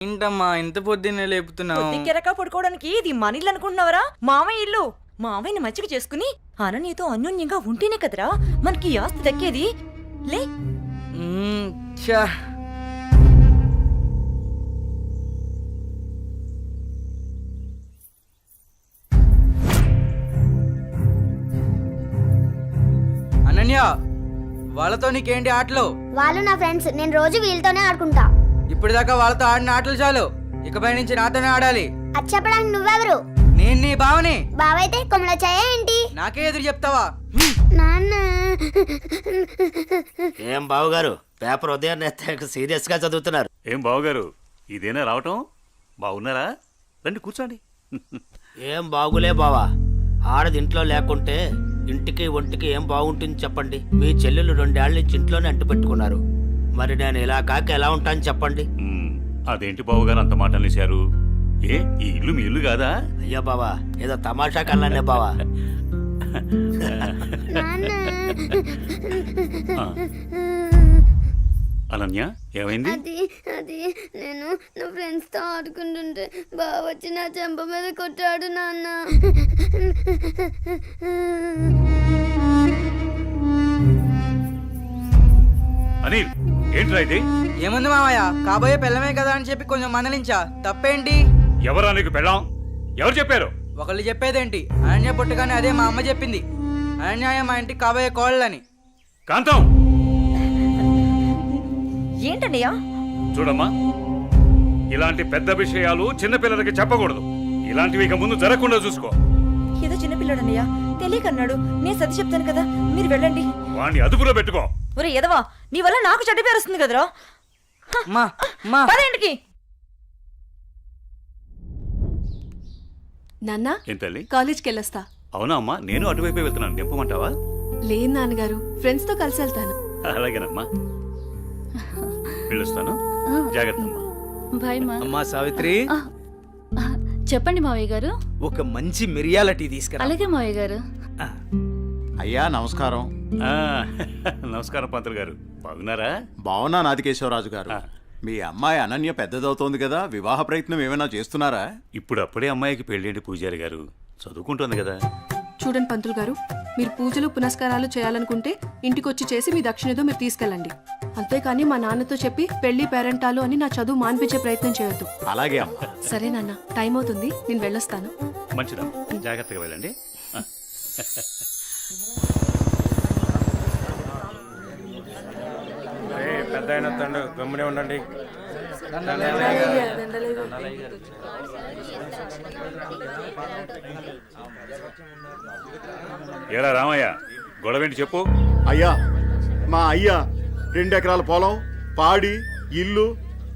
ఏంటమ్మా ఇంత పొద్దున్నే లేపుతున్నావు? కెరక పడుకోవడానికి ఇది మన ఇల్లు అనుకుంటున్నావరా? మామయ్య ఇల్లు. మామయ్యని మంచిగా చేసుకుని అననీతో అన్యోన్యంగా ఉంటేనే కదరా మనకి ఈ ఆస్తి దక్కేది. లే ఛా. అనన్య, వాళ్ళతో నీకేంటి ఆటలు? వాళ్ళు నా ఫ్రెండ్స్, నేను రోజు వీళ్ళతోనే ఆడుకుంటా. ఇప్పటిదాకా వాళ్ళతో ఆడిన ఆటలు చాలు, ఇకపై నుంచి నాతోనే ఆడాలి. అది చెప్పడానికి నువ్వెవరు? నేను నీ బావని. బావైతే కొమ్మల చాయ ఏంటి? నాకే ఎదురు చెప్తావా? నాన్న. ఏం బావగారు, పేపర్ ఉదయాన్నే సీరియస్ గా చదువుతున్నారు? ఏం బావగారు, ఇదేనా రావటం? బాగున్నారా? రండి కూర్చోండి. ఏం బాగులే బావా, ఆడది ఇంట్లో లేకుంటే ఇంటికి ఒంటికి ఏం బాగుంటుంది చెప్పండి. మీ చెల్లెలు 2 ఏళ్ల నుంచి ఇంట్లోనే అంటు పెట్టుకున్నారు. మరి నేను ఇలా కాక ఎలా ఉంటాను చెప్పండి. అదేంటి బావగారు అంత మాట అనేశారు? ఏ ఈ ఇల్లు మీ ఇల్లు కాదా? అయ్యా బావా, ఏదో తమాషా కల్లానే బావా. అనన్య, ఏమైంది? అది నేను నా ఫ్రెండ్స్ తో ఆడుకుంటుంటే బావ వచ్చి నా చెంప మీద కొట్టాడు నాన్న. అనిల్, ఏంట్రా ఇది? ఏముంది మామయ్య, కాబోయే పిల్లమే కదా అని చెప్పి కొంచెం మందలించా. తప్పేంటి? ఎవరా నీకు పెళ్ళాం? ఎవరు చెప్పారు? ఒకళ్ళు చెప్పేదేంటి, అనన్య పుట్టగానే అదే మా అమ్మ చెప్పింది. అనన్య మా ఇంటికి కాబోయే కోళ్ళని. కాంతం, ఏంటన్నయ్యా? చూడమ్మా, ఇలాంటి పెద్ద విషయాలు చిన్నపిల్లలకి చెప్పకూడదు. ఇలాంటివి ఇక ముందు జరగకుండా చూసుకో. ఏదో చిన్నపిల్లడన్నయ్యా, తెలియకన్నాడు. నేను సతి చెప్తాను కదా, మీరు వెళ్ళండి. వాణ్ణి అదుపులో పెట్టుకో. ఒరే ఎదవా, నీ వల్ల నాకు చెడ్డ పేరు వస్తుంది కదరా. పదేంటికి నాన్నా, ఏం తల్లి? కాలేజ్కి వెళ్ళొస్తా. అవునా అమ్మా, నేను అటువైపే వెళ్తున్నాను. నింపమంటావా? లేదు నాన్నగారు, ఫ్రెండ్స్ తో కలిసి వెళ్తాను. అలాగేనమ్మా, వెళ్ళొస్తాను. జాగ్రత్త అమ్మా. బాయ్ మా. అమ్మా సావిత్రి, చెప్పండి మావయ్య గారు. ఒక మంచి మిరియాల టీ తీసుకురా. అలాగే మావయ్య గారు. అయ్యా నమస్కారం. ఆ, నమస్కారం పంతులు గారు, బాగున్నారా? బాగున్నా నాదికేశ్వరరాజు గారు. మీ అమ్మాయి అనన్య పెద్దదవుతోంది కదా, వివాహ ప్రయత్నం ఏమైనా చేస్తున్నారా? ఇప్పుడు అప్పుడే అమ్మాయికి పెళ్ళేంటి పూజారి గారు, చదువుకుంటుంది కదా. చూడండి పంతులు గారు, మీరు పూజలు పునస్కారాలు చేయాలనుకుంటే ఇంటికొచ్చి చేసి మీ దక్షిణతో మీరు తీసుకెళ్ళండి. అంతేకాని మా నాన్నతో చెప్పి పెళ్లి పేరెంటాలు అని నా చదువు మాన్పించే ప్రయత్నం చేయొద్దు. అలాగే అమ్మా. సరే నాన్న, టైం అవుతుంది, నేను వెళ్ళొస్తాను. మంచిదమ్మా, జాగ్రత్తగా వెళ్ళండి. పెద్ద అయిన తండ్రి గమ్మునే ఉండండి. ఏరా రామయ్య, గొడవేంటి చెప్పు. అయ్యా, మా అయ్యా 2 ఎకరాల పొలం, పాడి, ఇల్లు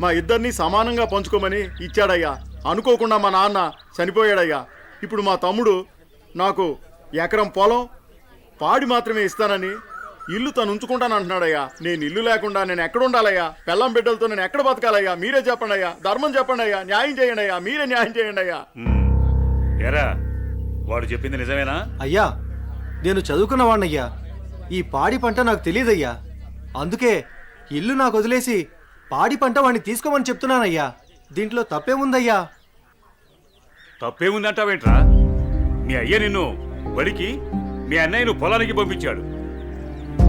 మా ఇద్దరిని సమానంగా పంచుకోమని ఇచ్చాడయ్యా. అనుకోకుండా మా నాన్న చనిపోయాడయ్యా. ఇప్పుడు మా తమ్ముడు నాకు ఎకరం పొలం, పాడి మాత్రమే ఇస్తానని, ఇల్లు తను ఉంచుకుంటానంటున్నాడయ్యా. నేను ఇల్లు లేకుండా నేను ఎక్కడ ఉండాలయ్యా? పెళ్ళం బిడ్డలతో నేను ఎక్కడ బతకాలయ్యా? మీరే చెప్పండి అయ్యా, ధర్మం చెప్పండి అయ్యా, న్యాయం చేయండి అయ్యా, మీరే న్యాయం చేయండి అయ్యా. ఏరా, వాడు చెప్పింది నిజమేనా? అయ్యా, నేను చదువుకున్నవాణ్ణయ్యా. ఈ పాడి పంట నాకు తెలియదయ్యా. అందుకే ఇల్లు నాకు వదిలేసి పాడి పంట వాడిని తీసుకోమని చెప్తున్నానయ్యా. దీంట్లో తప్పేముందయ్యా? తప్పేముందంటావేంట్రా? మీ అయ్య నిన్ను బడికి, మీ అన్నయ్యను పొలానికి పంపించాడు.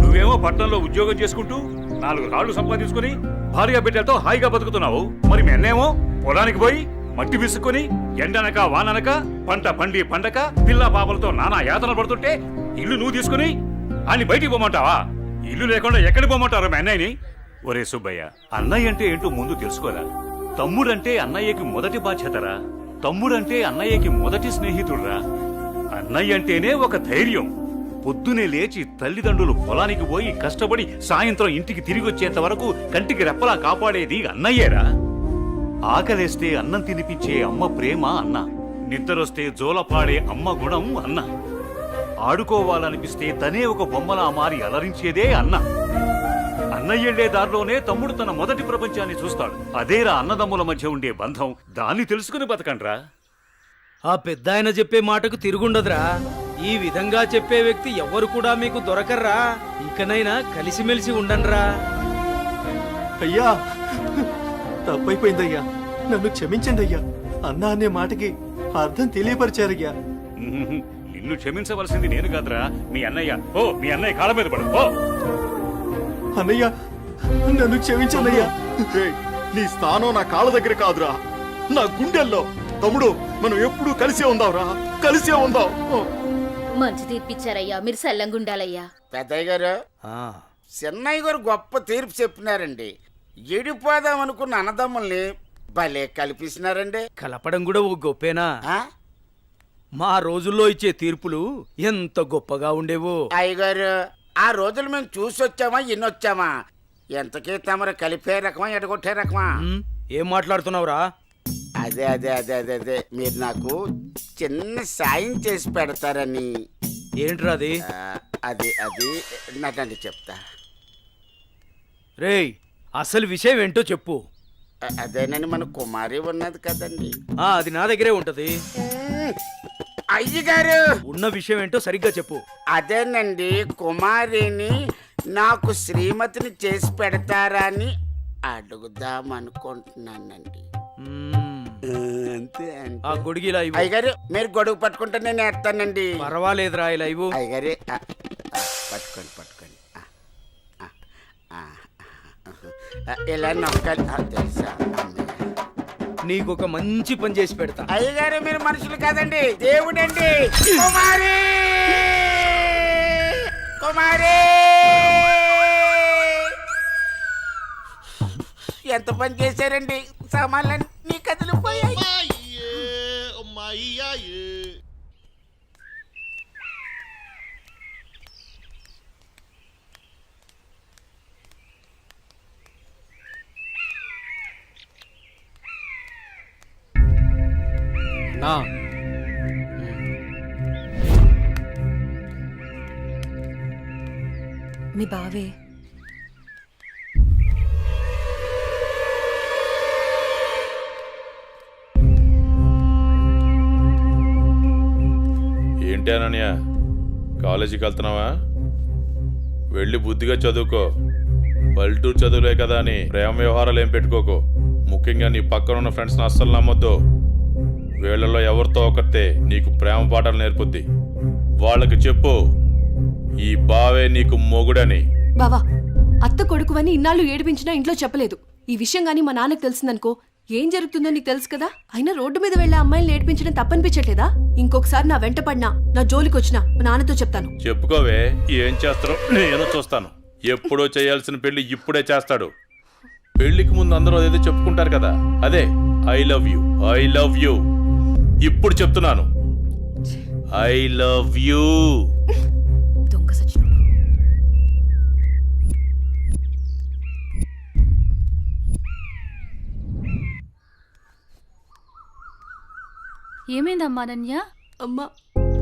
నువ్వేమో పట్టణంలో ఉద్యోగం చేసుకుంటూ 4 రాళ్లు సంపాదించుకుని భార్య బిడ్డలతో హాయిగా బతుకుతున్నావు. మరి మీ అన్నేమో పొలానికి పోయి మట్టి విసుక్కుని ఎండనక వాననక పంట పండి పండక పిల్ల పాపలతో నానా యాతన పడుతుంటే ఇల్లు నువ్వు తీసుకుని అని బయటికి పోమంటావా? ఇల్లు లేకుండా ఎక్కడికి పోమంటారు మీ అన్నయ్యని? ఒరే సుబ్బయ్య, అన్నయ్య అంటే ఏంటో ముందు తెలుసుకోరా. తమ్ముడంటే అన్నయ్యకి మొదటి బాధ్యతరా. తమ్ముడంటే అన్నయ్యకి మొదటి స్నేహితుడురా. అన్నయ్య అంటేనే ఒక ధైర్యం. పొద్దునే లేచి తల్లిదండ్రులు పొలానికి పోయి కష్టపడి సాయంత్రం ఇంటికి తిరిగి వచ్చేంత వరకు కంటికి రెప్పలా కాపాడేది అన్నయ్యేరా. ఆకలేస్తే అన్నం తినిపించే అమ్మ ప్రేమ అన్న, నిద్రొస్తే జోలపాడే అమ్మ గుణం అన్న, ఆడుకోవాలనిపిస్తే తనే ఒక బొమ్మలా మారి అలరించేదే అన్న. అన్నయ్యెళ్లే దారిలోనే తమ్ముడు తన మొదటి ప్రపంచాన్ని చూస్తాడు. అదేరా అన్నదమ్ముల మధ్య ఉండే బంధం. దాన్ని తెలుసుకుని బతకండ్రా. ఆ పెద్ద ఆయన చెప్పే మాటకు తిరుగుండదురా. ఈ విధంగా చెప్పే వ్యక్తి ఎవరు కూడా మీకు దొరకర్రా. ఇకనైనా కలిసిమెలిసి ఉండండిరా. అయ్యా, తప్పైపోయిందయ్యా. నన్ను క్షమించండి అయ్యా. అన్నా అనే మాటకి అర్థం తెలియపరిచారయ్యా. నిన్ను క్షమించవలసింది నేను కాదురా, మీ అన్నయ్య. ఓ మీ అన్నయ్య కాళ్ళ మీద పడు. ఓ అన్నయ్య, నన్ను క్షమించండి అయ్యా. రేయ్, నీ స్థానం నా కాళ్ళ దగ్గర కాదురా, నా గుండెల్లో. తమ్ముడు, మనం ఎప్పుడూ కలిసే ఉందాంరా, కలిసే ఉందాం. మంచి తీర్పిచ్చారయ్యా, మీరు సల్లంగుండాలయ్యా. పెద్దయ్య గారు, చిన్నయ్య గారు గొప్ప తీర్పు చెప్పినారండి. ఎడిపోదాం అనుకున్న అన్నదమ్ముల్ని భలే కల్పిస్తున్నారండి. కలపడం కూడా ఓ గొప్పేనా? ఆ? మా రోజుల్లో ఇచ్చే తీర్పులు ఎంత గొప్పగా ఉండేవో. అయ్యగారు, ఆ రోజులు మేము చూసొచ్చామా ఎన్నొచ్చామా? ఎంతకీ తమరు కలిపే రకమా ఎడగొట్టే రకమా? ఏం మాట్లాడుతున్నావురా? అదే అదే అదే అదే అదే మీరు నాకు చిన్న సాయం చేసి పెడతారని. ఏంట్రా అది? అది అది నటండి చెప్తా. రేయ్, అసలు విషయం ఏంటో చెప్పు. అదేనని మన కుమారి ఉన్నది కదండి. అది నా దగ్గరే ఉంటది. అయ్యగారు, ఉన్న విషయం ఏంటో సరిగ్గా చెప్పు. అదేనండి, కుమారిని నాకు శ్రీమతిని చేసి పెడతారా అని అడుగుదాం అనుకుంటున్నానండి. అంతే ఆ గొడుగు ఇలా ఇవ్వు. అయ్యగారు, మీరు గొడుగు పట్టుకుంటే నేను వేస్తానండి. పర్వాలేదురా, ఇలా ఇవ్వు. అయ్యగారే, పట్టుకోండి పట్టుకోండి. ఇలా నొక్కాలి. తెలుసా, నీకొక మంచి పని చేసి పెడతా. అయ్యగారు, మీరు మనుషులు కాదండి, దేవుడండి. కుమారి, కుమారి, ఎంత పని చేశారండి, సామాన్లన్నీ కదిలిపోయాయి. నా మీ బావే ఏంటి అనన్య, కాలేజీకి వెళ్తున్నావా? వెళ్ళి బుద్ధిగా చదువుకో. పల్లెటూరు చదువులే కదా అని ప్రేమ వ్యవహారాలు ఏం పెట్టుకోకు. ముఖ్యంగా నీ పక్కన ఉన్న ఫ్రెండ్స్ని అస్సలు నమ్మొద్దు. వీళ్ళలో ఎవరితో ఒకరితే నీకు ప్రేమ పాఠాలు నేర్పుద్ది. వాళ్ళకి చెప్పు, ఈ బావే నీకు మొగుడని. బావా, అత్త కొడుకువని ఇన్నాళ్ళు ఏడిపించినా ఇంట్లో చెప్పలేదు. ఈ విషయం గానీ మా నాన్నకు తెలిసిందనుకో ఏం జరుగుతుందో నీకు తెలుసు కదా. అయినా రోడ్డు మీద వెళ్లే అమ్మాయిని ఏడిపించడం తప్పనిపించట్లేదా? ఇంకొకసారి నా వెంట పడినా, నా జోలికి వచ్చినా మా నాన్నతో చెప్తాను. చెప్పుకోవే, ఏం చేస్తారో నేను చూస్తాను. ఎప్పుడో చేయాల్సిన పెళ్లి ఇప్పుడే చేస్తాడు. పెళ్లికి ముందు అందరూ అదేదో చెప్పుకుంటారు కదా, అదే I love you, I love you. ఇప్పుడు చెప్తున్నాను, ఐ లవ్ యూ. దొంగ సచ్చినోడు. ఏమైందమ్మా అనన్య? అమ్మా,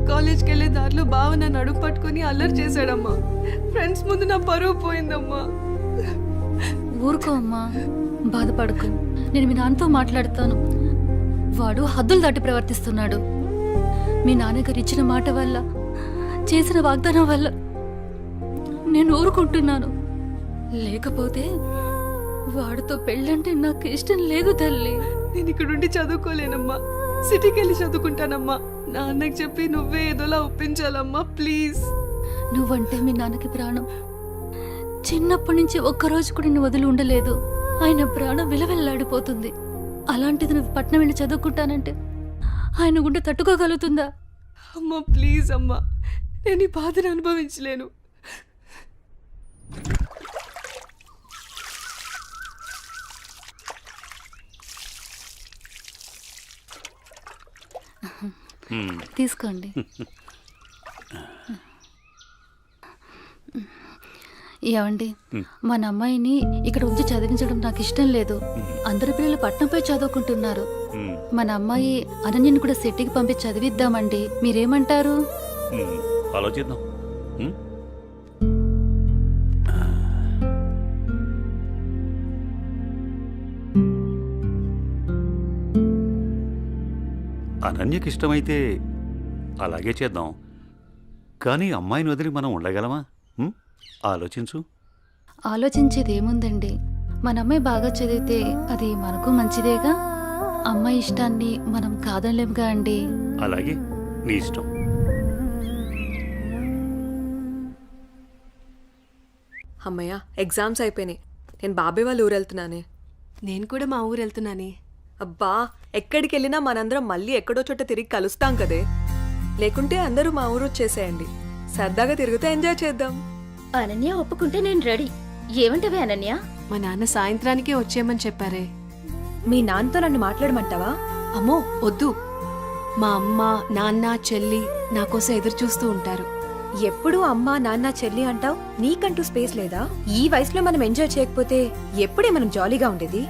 కాలేజ్కి వెళ్లే దారిలో బావ నన్ను అడుగు పట్టుకుని అల్లరి చేశాడమ్మా. ఫ్రెండ్స్ ముందు నా పరువు పోయిందమ్మా. ఊరుకో అమ్మా, బాధపడకు. నేను మీ నాన్నతో మాట్లాడతాను. వాడు హద్దులు దాటి ప్రవర్తిస్తున్నాడు. మీ నాన్నగారు ఇచ్చిన మాట వల్ల, చేసిన వాగ్దానం వల్ల నేను ఊరుకుంటున్నాను. లేకపోతే వాడితో పెళ్ళంటే నాకు ఇష్టం లేదు తల్లి. నేను ఇక్కడుండి చదువుకోలేనమ్మా, సిటీకి వెళ్ళి చదువుకుంటానమ్మా. నాన్నకి చెప్పి నువ్వే ఏదోలా ఒప్పించాలమ్మా, ప్లీజ్. నువ్వంటే మీ నాన్నకి ప్రాణం. చిన్నప్పటి నుంచి ఒక్కరోజు కూడా నువ్వు వదిలి ఉండలేదు. ఆయన ప్రాణం విలవెల్లాడిపోతుంది. అలాంటిది నువ్వు పట్నం వెళ్ళి చదువుకుంటానంటే ఆయన గుండె తట్టుకోగలుగుతుందా? అమ్మా ప్లీజ్ అమ్మా, నేను ఈ బాధను అనుభవించలేను. తీసుకోండి. ఏమండి, మన అమ్మాయిని ఇక్కడ ఉంచి చదివించడం నాకు ఇష్టం లేదు. అందరి పిల్లలు పట్నంపై చదువుకుంటున్నారు. మన అమ్మాయి అనన్యని కూడా సిటీకి పంపించి చదివిద్దామండి. మీరేమంటారు? ఆలోచిద్దాం. అనన్యకి ఇష్టమైతే అలాగే చేద్దాం. కానీ అమ్మాయిని వదిలి మనం ఉండగలమా? ఆలోచించు. ఆలోచించేది ఏముందండి, మన అమ్మాయి బాగా చదివితే అది మనకు మంచిదేగా. అమ్మాయి ఇష్టాన్ని మనం కాదనలేముగా అండి. అలాగే నీ ఇష్టం. అమ్మయ్య, ఎగ్జామ్స్ అయిపోయినాయి. నేను బాబాయ్ వాళ్ళ ఊరు వెళ్తున్నానే. నేను కూడా మా ఊరు వెళ్తున్నానే. అబ్బా, ఎక్కడికి వెళ్ళినా మనందరం మళ్ళీ ఎక్కడో చోట తిరిగి కలుస్తాం కదే. లేకుంటే అందరూ మా ఊరు వచ్చేసేయండి. సరదాగా తిరుగుతూ ఎంజాయ్ చేద్దాం. అనన్య ఒప్పుకుంటే నేను రెడీ. ఏమంటవే అనన్య? మా నాన్న సాయంత్రానికే వచ్చేయమని చెప్పారే. మీ నాన్నతో నన్ను మాట్లాడమంటావా? అమ్మో వద్దు. మా అమ్మ నాన్న చెల్లి నా కోసం ఎదురు చూస్తూ ఉంటారు. ఎప్పుడూ అమ్మా నాన్న చెల్లి అంటావు, నీకంటూ స్పేస్ లేదా? ఈ వయసులో మనం ఎంజాయ్ చేయకపోతే ఎప్పుడే మనం జాలీగా ఉండేది?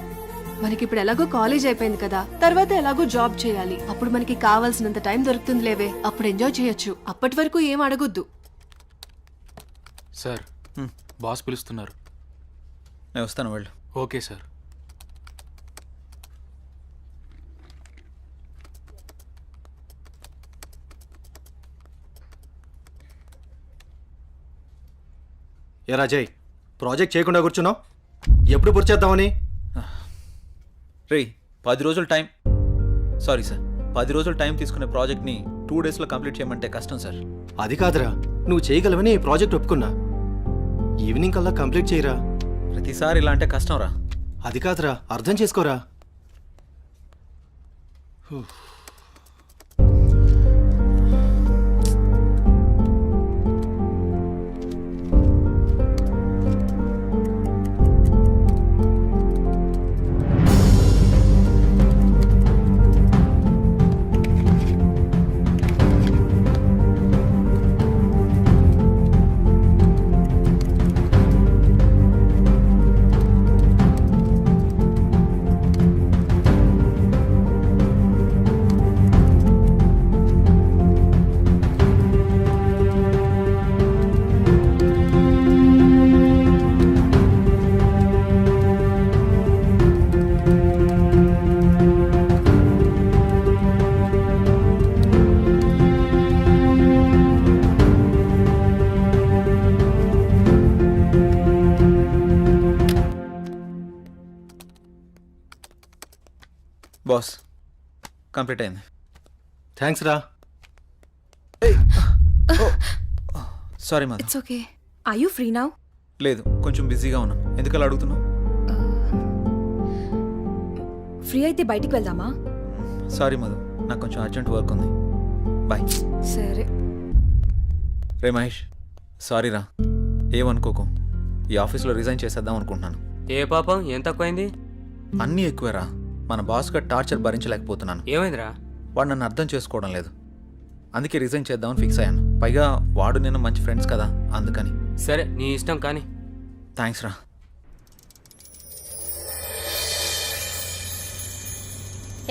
మనకిప్పుడు ఎలాగో కాలేజ్ అయిపోయింది కదా, తర్వాత ఎలాగో జాబ్ చేయాలి. అప్పుడు మనకి కావాల్సినంత టైం దొరుకుతుంది లేవే, అప్పుడు ఎంజాయ్ చేయొచ్చు. అప్పటి వరకు ఏం అడగొద్దు. సార్, బాస్ పిలుస్తున్నారు. నేను వస్తాను, వెళ్ళు. Okay sir. ఏ రాజయ్, ప్రాజెక్ట్ చేయకుండా కూర్చున్నావు? ఎప్పుడు పూర్తి చేద్దామని? రేయ్, 10 రోజులు టైం. సారీ సార్, 10 రోజులు టైం తీసుకునే ప్రాజెక్ట్ని 2 డేస్లో కంప్లీట్ చేయమంటే కష్టం సార్. అది కాదురా, నువ్వు చేయగలవని ఈ ప్రాజెక్ట్ ఒప్పుకున్నా. ఈవినింగ్ కల్లా కంప్లీట్ చేయరా. ప్రతిసారి ఇలా అంటే కష్టం రా. అది కాదురా, అర్థం చేసుకోరా. బాస్, కంప్లీట్ అయింది. థ్యాంక్స్ రా. Sorry mother. It's okay. Are you free now? లేదు, కొంచెం బిజీగా ఉన్నాను. ఎందుకలా అడుగుతున్నావు? ఫ్రీ అయితే బయటికి వెళ్దామా? సారీ మధు, నాకు కొంచెం అర్జెంట్ వర్క్ ఉంది. బాయ్. సరే. రే మహేష్, సారీ రా, ఏమనుకోకు. ఈ ఆఫీస్లో రిజైన్ చేసేద్దాం అనుకుంటున్నాను. ఏ పాపం, ఏం తక్కువైంది? అన్నీ ఎక్కువేరా. మన బాస్గా టార్చర్ భరించలేకపోతున్నాను. ఏమైందిరా? వాడు నన్ను అర్థం చేసుకోవడం లేదు. అందుకే రిజైన్ చేద్దామని ఫిక్స్ అయ్యాను. పైగా వాడు నేను మంచి ఫ్రెండ్స్ కదా, అందుకని. సరే, నీ ఇష్టం కానీ. థ్యాంక్స్ రా.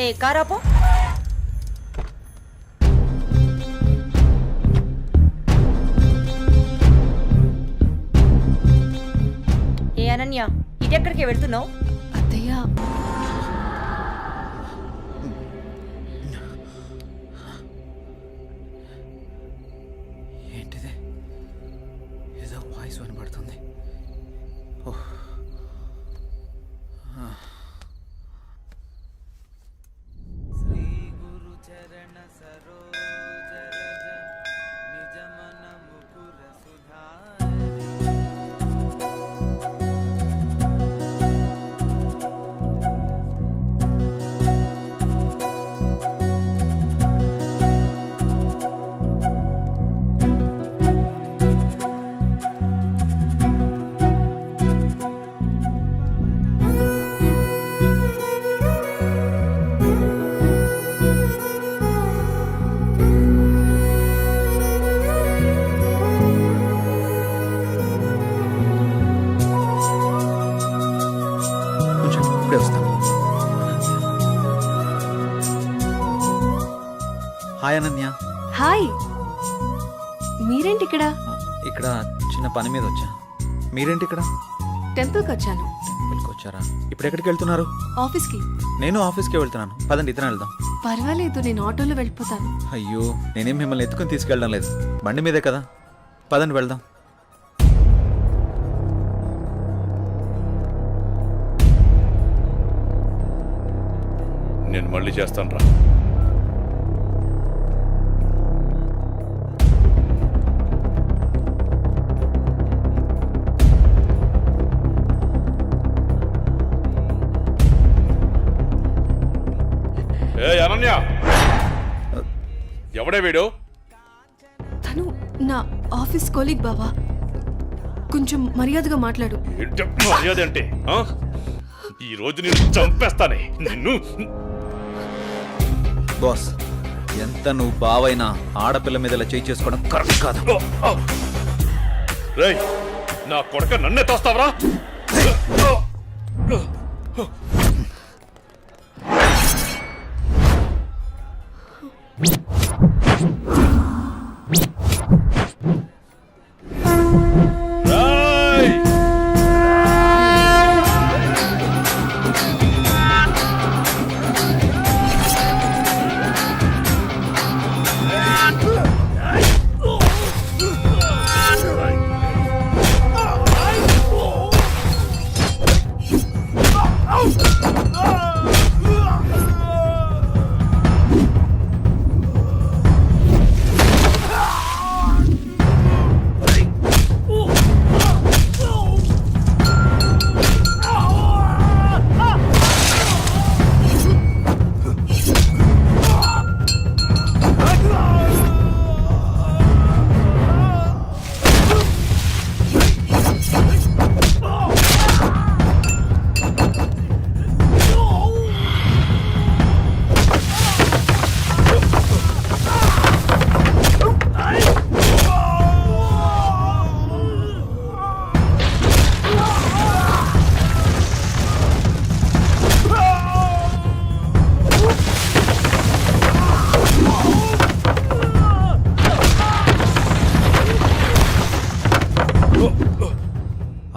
ఏ కారాపో. ఏ అనన్య, ఇటెక్కడికి వెళ్తున్నావు? అత్తయ్య, ఏంటిది? ఏదో వాయిస్ వినబడుతుంది. ఓహ్. ఇప్పుడే వస్తాను. హాయ్ అనన్య. హాయ్. మీరేంటి ఇక్కడ? ఇక్కడ చిన్న పని మీద వచ్చా. మీరేంటి ఇక్కడ? టెంపుల్కి వచ్చాను. టెంపుల్కి వచ్చారా? ఇప్పుడు ఎక్కడికి వెళ్తున్నారు? ఆఫీస్కి. నేను ఆఫీస్కి వెళ్తున్నాను. పదండి, ఇద్దరం వెళ్దాం. పర్వాలేదు, నేను ఆటోలో వెళ్ళిపోతాను. అయ్యో, నేనేం మిమ్మల్ని ఎత్తుకుని తీసుకెళ్ళడం లేదు, బండి మీదే కదా. పదండి వెళ్దాం. నేను నేను మళ్ళీ చేస్తాను రా. ఏ అనన్య, ఎవడే వీడు? తను నా ఆఫీస్ కొలీగ్ బావా. కొంచెం మర్యాదగా మాట్లాడు. ఏంటి మర్యాద అంటే? ఆ? ఈ రోజు నేను చంపేస్తానే నిన్ను. బాస్, ఎంత నువ్వు బావైనా ఆడపిల్ల మీద ఇలా చేయి చేసుకోవడం కరెక్ట్ కాదు. రేయ్, నా కొడక నన్నే తోస్తావరా?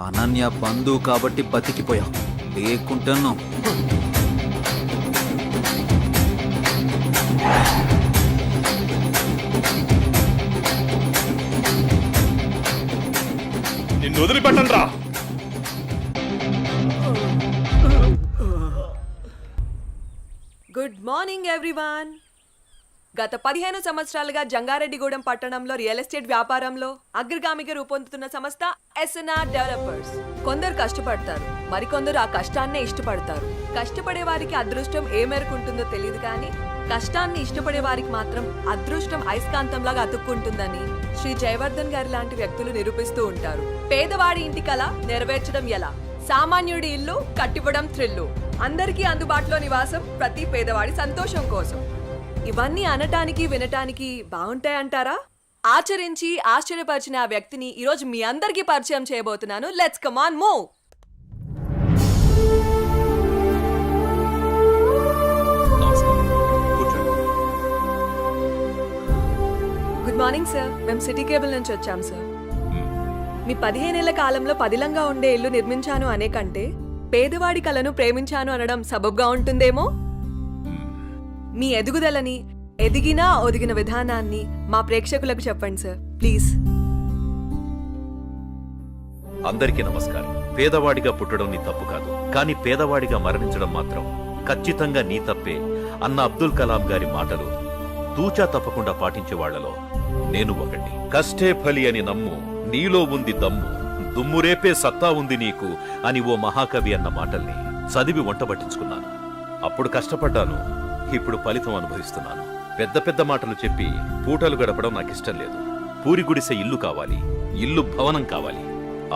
అనన్య బంధువు కాబట్టి బతికిపోయాం, లేకుంటున్నాం. నిన్ను వదిలిపెట్టను రా. Good morning everyone. గత 15 సంవత్సరాలుగా జంగారెడ్డిగూడెం పట్టణంలో రియల్ ఎస్టేట్ వ్యాపారంలో అగ్రగామిగా రూపొందుతున్న సంస్థ ఎస్ఎన్ఆర్ డెవలపర్స్. కొందరు కష్టపడతారు, మరికొందరు ఆ కష్టాన్నే ఇష్టపడతారు. కష్టపడే వారికి అదృష్టం ఏ మేరకు ఉంటుందో తెలియదు, కానీ కష్టాన్ని ఇష్టపడే వారికి మాత్రం అదృష్టం అయస్కాంతంలాగా అతుక్కుంటుందని శ్రీ జయవర్ధన్ గారి లాంటి వ్యక్తులు నిరూపిస్తూ ఉంటారు. పేదవాడి ఇంటి కల నెరవేర్చడం ఎలా, సామాన్యుడి ఇల్లు కట్టివ్వడం థ్రిల్లు, అందరికీ అందుబాటులో నివాసం ప్రతి పేదవాడి సంతోషం కోసం. ఇవన్నీ అనటానికి వినటానికి బాగుంటాయంటారా? ఆచరించి ఆశ్చర్యపరిచిన ఆ వ్యక్తిని ఈరోజు మీ అందరికీ పరిచయం చేయబోతున్నాను. Let's come on move. Good morning sir. మేము సిటీ కేబుల్ నుంచి వచ్చాం సార్. మీ 15 ఏళ్ల కాలంలో పదిలంగా ఉండే ఇల్లు నిర్మించాను అనే కంటే పేదవాడి కలను ప్రేమించాను అనడం సబబ్గా ఉంటుందేమో. మీ ఎదుగుదలని, ఎదిగినా ఒదిగిన విధానాన్ని మా ప్రేక్షకులకు చెప్పండి సార్ ప్లీజ్. అందరికీ నమస్కారం. పేదవాడిగా పుట్టడం నీ తప్పు కాదు, కానీ పేదవాడిగా మరణించడం మాత్రం ఖచ్చితంగా నీ తప్పే అన్న అబ్దుల్ కలాం గారి మాటలు తూచా తప్పకుండా పాటించే వాళ్లలో నేను ఒకటి. కష్టే ఫలి అని నమ్ము, నీలో ఉంది దమ్ము, దుమ్మురేపే సత్తా ఉంది నీకు అని ఓ మహాకవి అన్న మాటల్ని చదివి వంటబట్టించుకున్నాను. అప్పుడు కష్టపడ్డాను, ఇప్పుడు ఫలితం అనుభవిస్తున్నాను. పెద్ద పెద్ద మాటలు చెప్పి పూటలు గడపడం నాకిష్టం లేదు. పూరి గుడిసె ఇల్లు కావాలి, ఇల్లు భవనం కావాలి.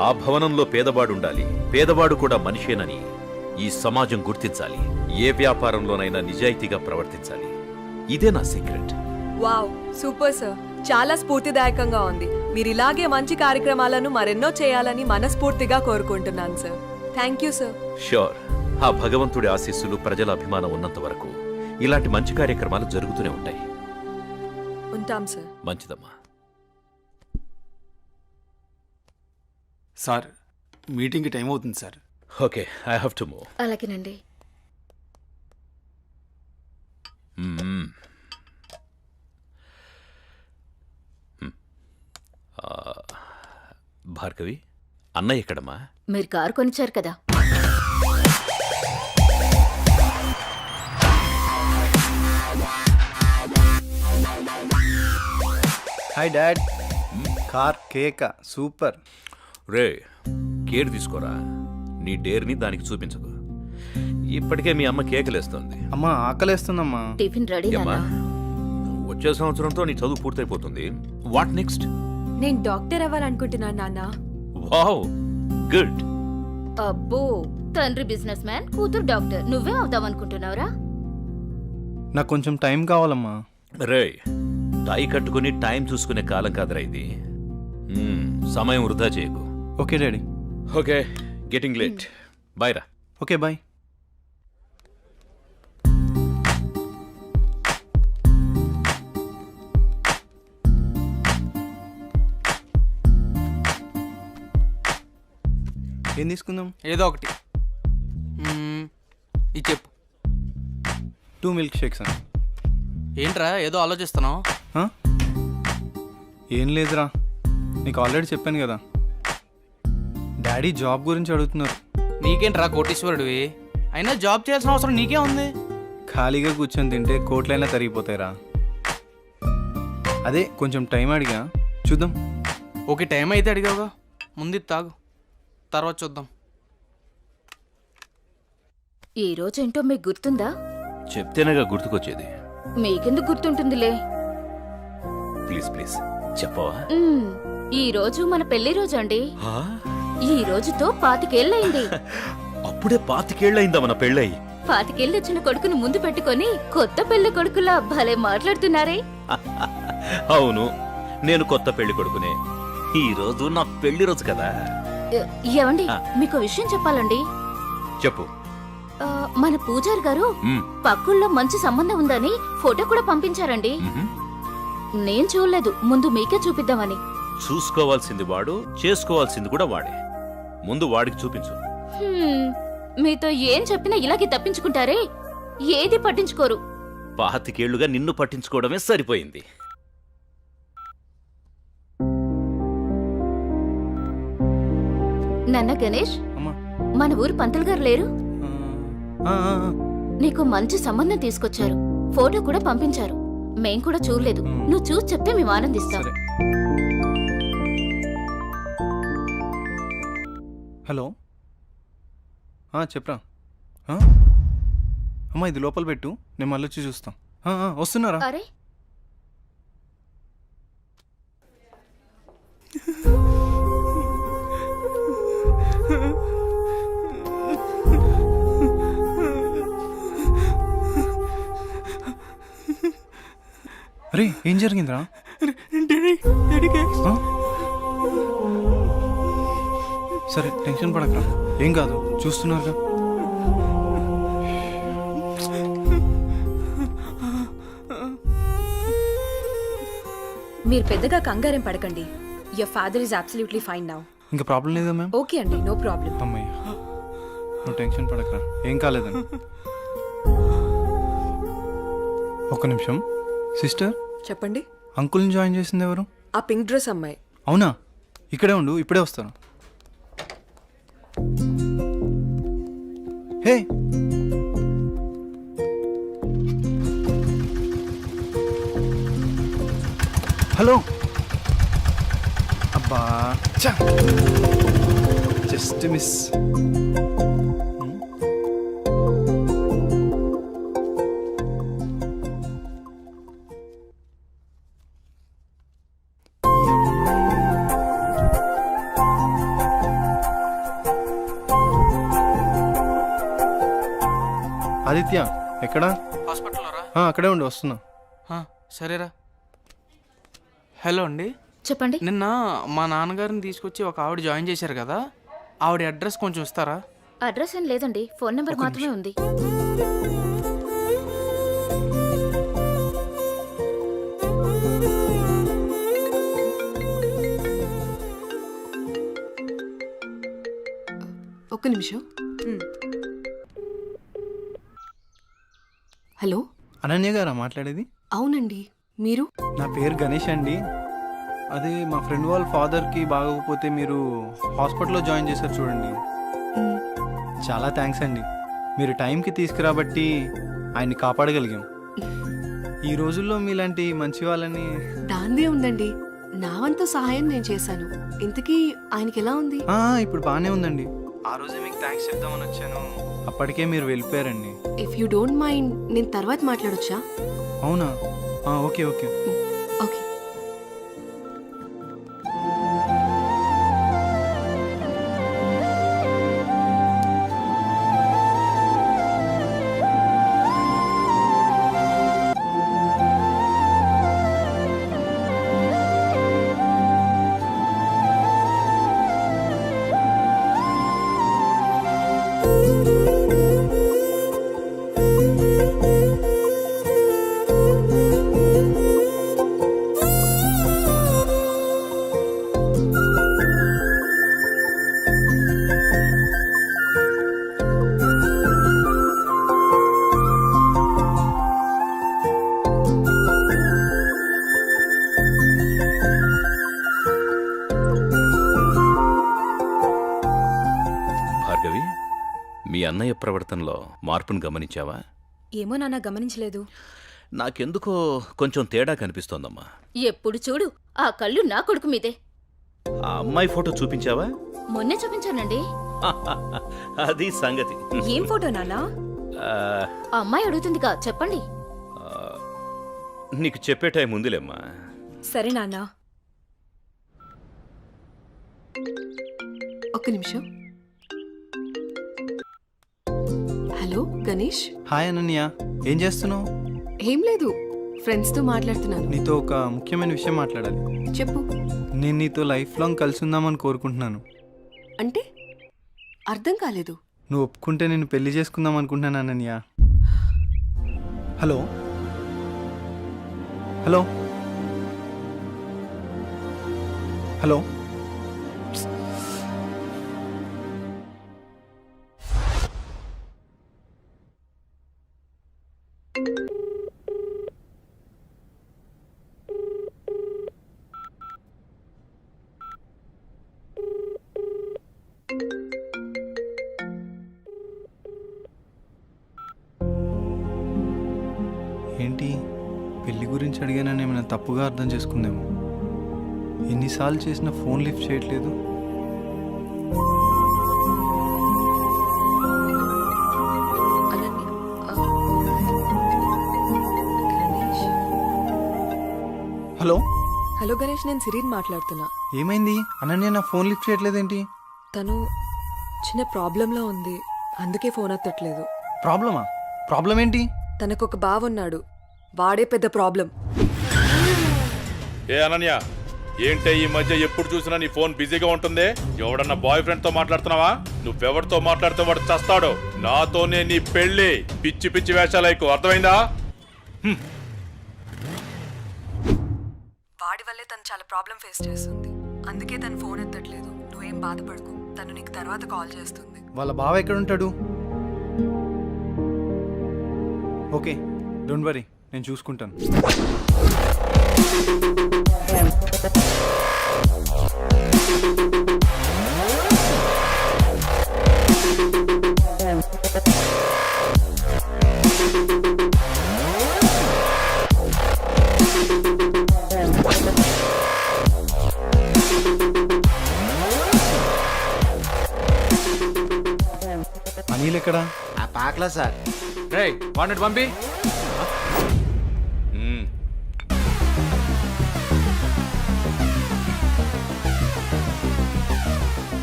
ఆ భవనంలో పేదవాడుండాలి, పేదవాడు కూడా మనిషేనని ఈ సమాజం గుర్తించాలి. ఏ వ్యాపారంలోనైనా నిజాయితీగా ప్రవర్తించాలి. ఇదే నా సీక్రెట్. Wow, super sir. చాలా స్ఫూర్తిదాయకంగా ఉంది. మీరు ఇలాగే మంచి కార్యక్రమాలను మరెన్నో చేయాలని మనస్ఫూర్తిగా కోరుకుంటున్నాను sir. Thank you sir. Sure. ఆ భగవంతుడి ఆశీస్సులు, ప్రజల అభిమానం ఉన్నంత వరకు ఇలాంటి మంచి కార్యక్రమాలు జరుగుతూనే ఉంటాయి. ఉంటాం సార్. మంచిదమ్మా. సార్, మీటింగ్కి టైం అవుతుంది sir. Okay, I have to move. అలాగేనండి. భార్గవి, అన్నయ్య ఎక్కడమ్మా? మీరు కారు కొనిచ్చారు కదా. Hi dad. కార్ కేక సూపర్. రే కేర్ తీసుకోరా, నీ డేర్ని దానికి చూపించకు. ఇప్పటికే మీ అమ్మ కేకలేస్తోంది. అమ్మా ఆకలేస్తుందమ్మా. టిఫిన్ రెడీ ఏమ్మా, వచ్చే సంవత్సరంతో నీ చదువు పూర్తయిపోతుంది. What next? నేను డాక్టర్ అవ్వాలనుకుంటున్నాను నాన్న. Wow, good. అబ్బో, తండ్రి బిజినెస్ మ్యాన్, కూతురు డాక్టర్. నువ్వే అవుదామనుకుంటున్నావురా? నాకు కొంచెం టైం కావాలమ్మా. రే టై కట్టుకుని టైం చూసుకునే కాలం కాదురా ఇది. సమయం వృధా చేయకు. Okay daddy. Okay, getting late. Bye రా. Okay bye. ఏం తీసుకుందాం? ఏదో ఒకటి. ఇది చెప్పు. 2 మిల్క్ షేక్స్ అని. ఏంట్రా ఏదో ఆలోచిస్తున్నావు? ఏం లేదురా, నీకు ఆల్రెడీ చెప్పాను కదా. డాడీ జాబ్ గురించి అడుగుతున్నారు. నీకేంట్రా కోటీశ్వరుడివి, అయినా జాబ్ చేయాల్సిన అవసరం నీకే ఉంది. ఖాళీగా కూర్చొని తింటే కోట్లైనా తరిగిపోతాయిరా. అదే కొంచెం టైం అడిగా, చూద్దాం. ఓకే, టైం అయితే అడిగావుగా, ముందు తాగు, తర్వాత చూద్దాం. ఈ రోజేంటో మీకు గుర్తుందా? చెప్తేనేగా గుర్తుకొచ్చేది. మీకెందుకు గుర్తుంటుందిలే. ప్లీజ్ ప్లీజ్ చెప్పవా? ఈ రోజు మన పెళ్లి రోజు అండి. ఈ రోజుతో 25 ఏళ్ళయింది. అప్పుడే 25 ఏళ్ళయిందా మన పెళ్ళయి? 25 ఏళ్ళు వచ్చిన కొడుకును ముందు పెట్టుకొని కొత్త పెళ్లి కొడుకులా భలే మాట్లాడుతున్నారే. అవును, నేను కొత్త పెళ్లి కొడుకునే. ఈ రోజు నా పెళ్లి రోజు కదా. ఏమండి, మీకు విషయం చెప్పాలండి. చెప్పు. మన పూజారి గారు పక్కుల్లో మంచి సంబంధం ఉందని ఫోటో కూడా పంపించారండి. నేను చూడలేదు, ముందు మీకే చూపిద్దామని. చూసుకోవాల్సింది వాడు, చేసుకోవాల్సింది కూడా వాడే. ముందు వాడికి చూపించు. మీతో ఏం చెప్పినా ఇలాగే తప్పించుకుంటారే, ఏది పట్టించుకోరు. 25 ఏళ్లుగా నిన్ను పట్టించుకోవడమే సరిపోయింది. నాన్న గణేష్, మన ఊరు పంతులు గారు లేరు? నీకు మంచి సంబంధం తీసుకొచ్చారు, ఫోటో కూడా పంపించారు. మేం కూడా చూడలేదు, నువ్వు చూసి చెప్తే మేము ఆనందిస్తాం. హలో, చెప్పరా. అమ్మా ఇది లోపల పెట్టు, నేను మళ్ళీ వచ్చి చూస్తాం. వస్తున్నారా? అరే అరే ఏం జరిగిందిరా? సరే టెన్షన్ పడకరా, ఏం కాదు, చూస్తున్నారుగా. మీరు పెద్దగా కంగారేం పడకండి. Your father is absolutely fine now. ఇంకా ప్రాబ్లం లేదా మ్యామ్? ఓకే అండి, నో ప్రాబ్లం. అమ్మయ్య, నువ్వు టెన్షన్ పడకరా, ఏం కాలేదని. ఒక్క నిమిషం. సిస్టర్ చెప్పండి. అంకుల్ని జాయిన్ చేసింది ఎవరు? ఆ పింక్ డ్రెస్ అమ్మాయి. అవునా? ఇక్కడే ఉండు, ఇప్పుడే వస్తాను. హే, హలో. అబ్బా జస్ట్ మిస్. ఆదిత్య ఎక్కడా? హాస్పిటల్లో రా. అక్కడే ఉండి వస్తున్నా. సరేరా. హలో అండి, చెప్పండి. నిన్న మా నాన్నగారిని తీసుకొచ్చి ఒక ఆవిడ జాయిన్ చేశారు కదా, ఆవిడ అడ్రస్ కొంచెం ఇస్తారా? అడ్రస్ ఏం లేదండి, ఫోన్ నెంబర్ మాత్రమే ఉంది. ఒక్క నిమిషం. హలో, అనన్య గారా మాట్లాడేది? అవునండి, మీరు? నా పేరు గణేష్ అండి. అదే మా ఫ్రెండ్ వాళ్ళ ఫాదర్కి బాగోకపోతే మీరు హాస్పిటల్లో జాయిన్ చేశారు చూడండి. చాలా థ్యాంక్స్ అండి, మీరు టైంకి తీసుకురాబట్టి ఆయన్ని కాపాడగలిగాం. ఈ రోజుల్లో మీలాంటి మంచి వాళ్ళని. దాందే ఉందండి, నా వంతు సహాయం నేను చేశాను. ఇంతకీ ఆయనకి ఎలా ఉంది? ఇప్పుడు బాగానే ఉందండి. ఆ రోజే మీకు థ్యాంక్స్ చెప్దామని వచ్చాను, అప్పటికే మీరు వెళ్ళిపోయారండి. ఇఫ్ యూ డోంట్ మైండ్ నేను తర్వాత మాట్లాడొచ్చా? అవునా? Okay okay. ఓకే. భార్గవి, మీ అన్నయ్య ప్రవర్తనలో మార్పును గమనించావా? ఏమో నాన్న, గమనించలేదు. నాకెందుకో కొంచెం తేడా కనిపిస్తోందమ్మా. ఎప్పుడు చూడు ఆ కళ్ళు నా కొడుకు మీదే. ఆ అమ్మాయి ఫోటో చూపించావా? మొన్నే చూపించానండి. అది సంగతి. ఏం ఫోటో నాన్నా? ఆ, ఆ అమ్మాయి అడుగుతుందిగా, చెప్పండి. నీకు చెప్పే టైం ఉందిలేమ్మా. సరే నాన్నా. ఒక్క నిమిషం. హలో గణేష్. హాయ్ అనన్య, ఏం చేస్తున్నావు? ఏం లేదు, ఫ్రెండ్స్తో మాట్లాడుతున్నాను. నీతో ఒక ముఖ్యమైన విషయం మాట్లాడాలి. చెప్పు. నేను నీతో లైఫ్ లాంగ్ కలిసి ఉందామని కోరుకుంటున్నాను. అంటే అర్థం కాలేదు. నువ్వు ఒప్పుకుంటే నేను పెళ్లి చేసుకుందాం అనుకుంటున్నాను అనన్య. Hello hello hello. ఏంటి, పెళ్లి గురించి అడిగానని ఏమైనా తప్పుగా అర్థం చేసుకుందేమో. ఎన్నిసార్లు చేసినా ఫోన్ లిఫ్ట్ చేయట్లేదు. హలో హలో గణేష్, నేను సిరీన్ మాట్లాడుతున్నా. ఏమైంది? అనన్య నా ఫోన్ లిఫ్ట్ చేయట్లేదేంటి? తను చిన్న ప్రాబ్లంలో ఉంది, అందుకే ఫోన్ ఎత్తట్లేదు. ప్రాబ్లమా? ప్రాబ్లం ఏంటి? తనకొక బావున్నాడు, వాడే పెద్ద ప్రాబ్లం. ఏ అనన్య, ఏంటే ఈ మధ్య ఎప్పుడు చూసినా నీ ఫోన్ బిజీగా ఉంటుంది? ఎవడన్నా బాయ్ ఫ్రెండ్ తో మాట్లాడుతున్నావా? నువ్వెవరితో మాట్లాడితే వాడు చస్తాడు. నాతోనే నీ పెళ్లి. పిచ్చి పిచ్చి వేషాలైకు, అర్థమైందా? వాడి వల్లే తను చాలా ప్రాబ్లం ఫేస్ చేస్తుంది, అందుకే తను ఫోన్ ఎత్తట్లేదు. నువ్వేం బాధపడకు, తను నీకు తర్వాత కాల్ చేస్తుంది. వాళ్ళ బావ ఎక్కడ ఉంటాడు? ఓకే, డోంట్ వరీ, నేను చూసుకుంటాను. అనిల్ ఎక్కడా? ఆ పాకలా సార్. రేయ్, వాడిని పంపి.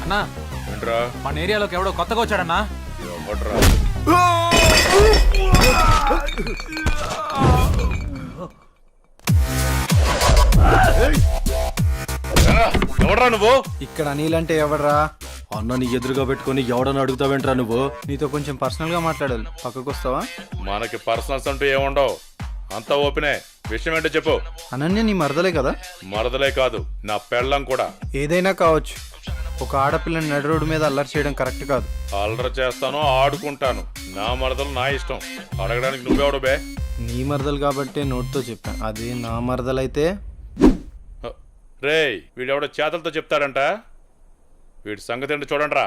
అన్నా, ఏంట్రా? మన ఏరియాలోకి ఎవడో కొత్తగా వచ్చాడన్నా. ఎవడ్రా? ఎవడ్రా నువ్వు? ఇక్కడ అనిల్ అంటే ఎవడ్రా? అన్న నీ ఎదురుగా పెట్టుకొని ఎవడని అడుగుతావేంట్రా నువ్వు? నీతో కొంచెం పర్సనల్ గా మాట్లాడాలి, పక్కకు వస్తావా? మనకి పర్సనల్స్ అంటూ ఏముండవు, అంతా ఓపెనే. విషయం ఏంటో చెప్పు. అనన్య నీ మరదలే కదా? మరదలే కాదు, నా పెళ్ళం కూడా. ఏదైనా కావచ్చు, ఒక ఆడపిల్లని నడి రోడ్డు మీద అల్లరి చేయడం కరెక్ట్ కాదు. అల్లరి చేస్తాను, ఆడుకుంటాను. నా మరదలు నా ఇష్టం, అడగడానికి నువ్వెవడు బే? నీ మరదలు కాబట్టే నోటితో చెప్పాను, అదే నా మరదలైతే. రేయ్, వీడెవడో చేతలతో చెప్తాడంట. వీడి సంగతి ఏంటో చూడండి రా.